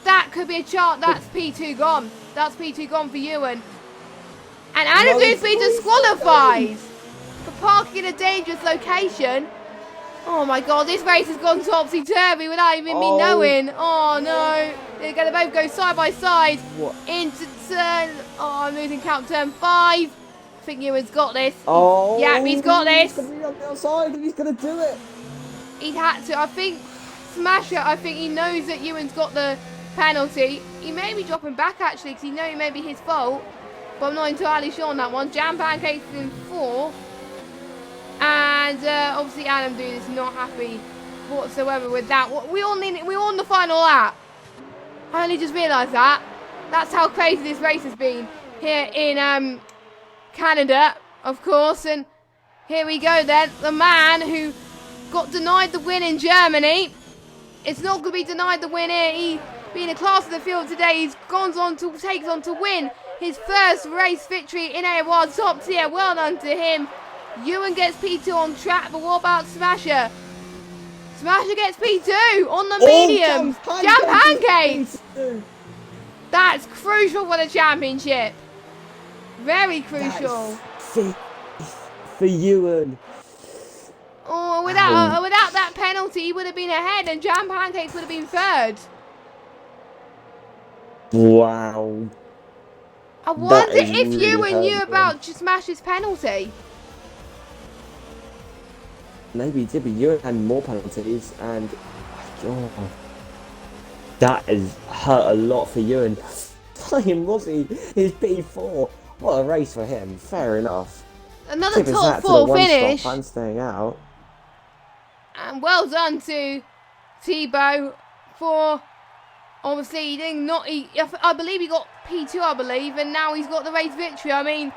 That could be a chart. That's P2 gone. That's P2 gone for Ewan. And Adam Dude's been disqualified for parking in a dangerous location. Oh my God, this race has gone topsy-turvy without even me knowing. Oh no, they're going to both go side by side into turn, I'm losing count, turn 5. I think Ewan's got this. Yeah, he's got this. He's going to be on the outside and he's going to do it. He'd had to, I think, Smasher, I think he knows that Ewan's got the penalty. He may be dropping back actually because he knows it may be his fault, but I'm not entirely sure on that one. Jam Pancakes in 4th. And obviously Adam Dude is not happy whatsoever with that. We're on the final lap. I only just realised that. That's how crazy this race has been here in Canada, of course. And here we go then. The man who got denied the win in Germany, it's not going to be denied the win here. He, being a class of the field today, he's takes on to win his first race victory in A1 top tier. Well done to him. Ewan gets P2 on track, but what about Smasher? Smasher gets P2 on the mediums. Jam Pancakes. That's crucial for the championship. Very crucial. For Ewan. Oh, without that penalty, he would have been ahead, and Jam Pancakes would have been third. Wow. I wonder if really Ewan knew about Smash's penalty. Maybe he did, but Ewan had more penalties, and oh, that has hurt a lot for Ewan. Playing Rossi is P4. What a race for him. Fair enough. Another top 4 finish. And staying out. And well done to Thibaut for obviously I believe he got P2, I believe, and now he's got the race victory. I mean,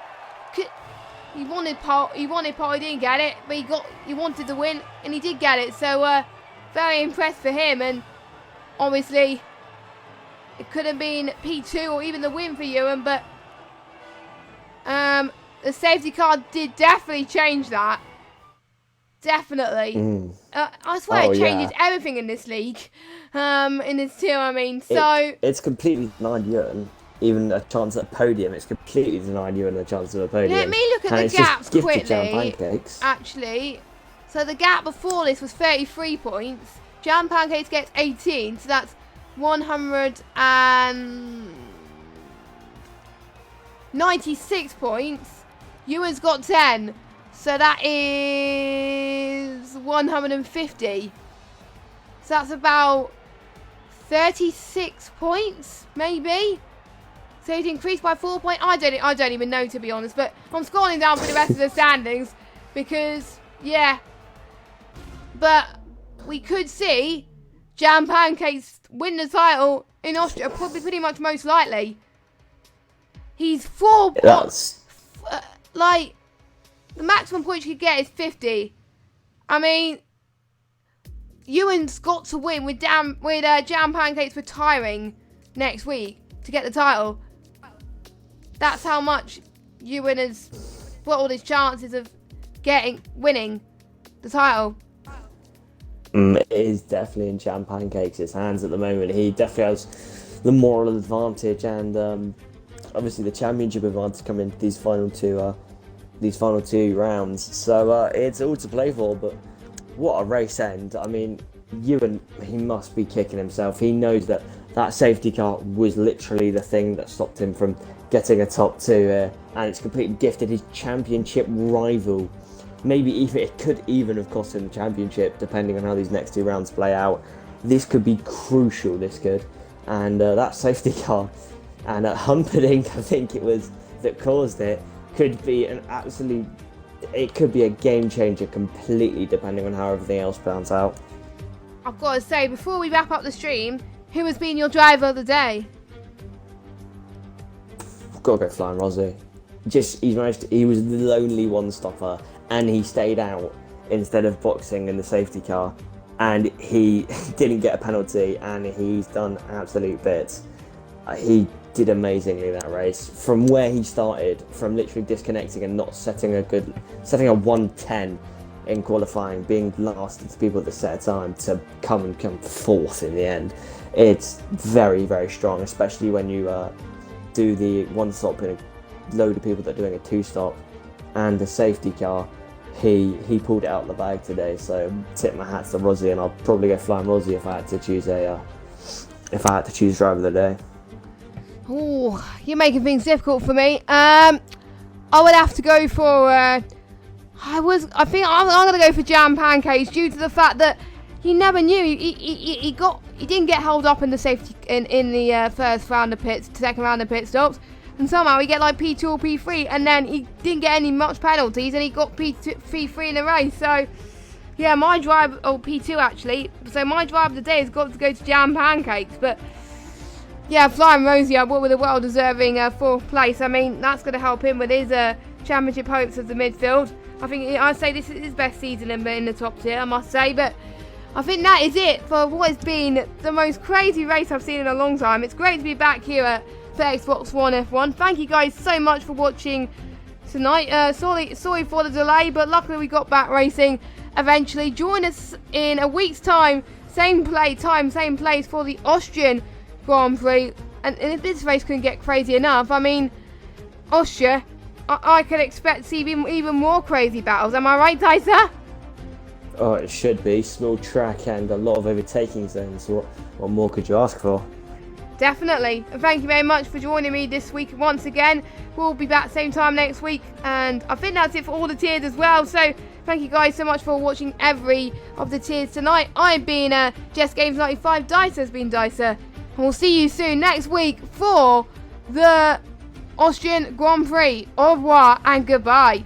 he wanted pole, he didn't get it, but he wanted the win, and he did get it. So very impressed for him, and obviously it could have been P2 or even the win for Ewan, but the safety car did definitely change that. Definitely. I swear it changes everything in this league, in this tier, I mean. So it's completely denied Ewan even a chance at a podium. It's completely denied Ewan a chance at a podium. Let me look at the gaps quickly. Actually, so the gap before this was 33 points. Jam Pancakes gets 18, so that's 196 points. Ewan's got 10, so that is 150. So that's about 36 points, maybe. So it increased by 4 points. I don't even know, to be honest. But I'm scrolling down for the rest of the standings because, yeah. But we could see Jam Pancakes win the title in Austria, probably pretty much most likely. He's 4 points. Like, the maximum points you could get is 50. I mean, Ewan's got to win with Jam Pancakes retiring next week to get the title. That's how much Ewan has bottled his chances of winning the title. It is definitely in Jam Pancakes' hands at the moment. He definitely has the moral advantage and obviously the championship advantage coming into these final two rounds. So it's all to play for. But what a race end! I mean, Ewan, he must be kicking himself. He knows that safety car was literally the thing that stopped him from getting a top 2 here, and it's completely gifted his championship rival. Maybe even it could even have cost him the championship, depending on how these next 2 rounds play out. This could be crucial. This could, and that safety car and Humperdinck, I think it was, that caused it, could be an absolute. It could be a game changer completely, depending on how everything else pans out. I've got to say, before we wrap up the stream, who has been your driver of the day? I've got to go Flying Rossi. He was the only one stopper, and he stayed out instead of boxing in the safety car, and he didn't get a penalty, and he's done absolute bits. He did amazingly that race. From where he started, from literally disconnecting and not setting a 110 in qualifying, being last to people that set a time, to come fourth in the end. It's very, very strong, especially when you do the one stop in a load of people that are doing a 2-stop and the safety car. He pulled it out of the bag today, so tip my hat to Rossi, and I'll probably go Flying Rossi if I had to choose driver of the day. Oh, you're making things difficult for me. I would have to go for. I think I'm gonna go for Jam Pancakes due to the fact that he never knew he didn't get held up in the safety in the first round of pits, second round of pit stops, and somehow he get like P2 or P3, and then he didn't get any much penalties, and he got P3 in the race. So yeah, my drive, P2 actually. So my drive of the day has got to go to Jam Pancakes, but yeah, Flying Rosie, I bought with a well-deserving 4th place. I mean, that's going to help him with his championship hopes of the midfield. I think I'd say this is his best season in the top tier, I must say. But I think that is it for what has been the most crazy race I've seen in a long time. It's great to be back here at the Xbox One F1. Thank you guys so much for watching tonight. Sorry for the delay, but luckily we got back racing eventually. Join us in a week's time, same place for the Austrian Grand Prix. And if this race couldn't get crazy enough, I mean, Austria, I could expect to see even more crazy battles. Am I right, Dicer? Oh, it should be. Small track and a lot of overtaking zones. What more could you ask for? Definitely. And thank you very much for joining me this week once again. We'll be back same time next week. And I think that's it for all the tiers as well. So thank you guys so much for watching every of the tiers tonight. I've been Jess Games 95. Dicer's been Dicer. And we'll see you soon next week for the Austrian Grand Prix. Au revoir and goodbye.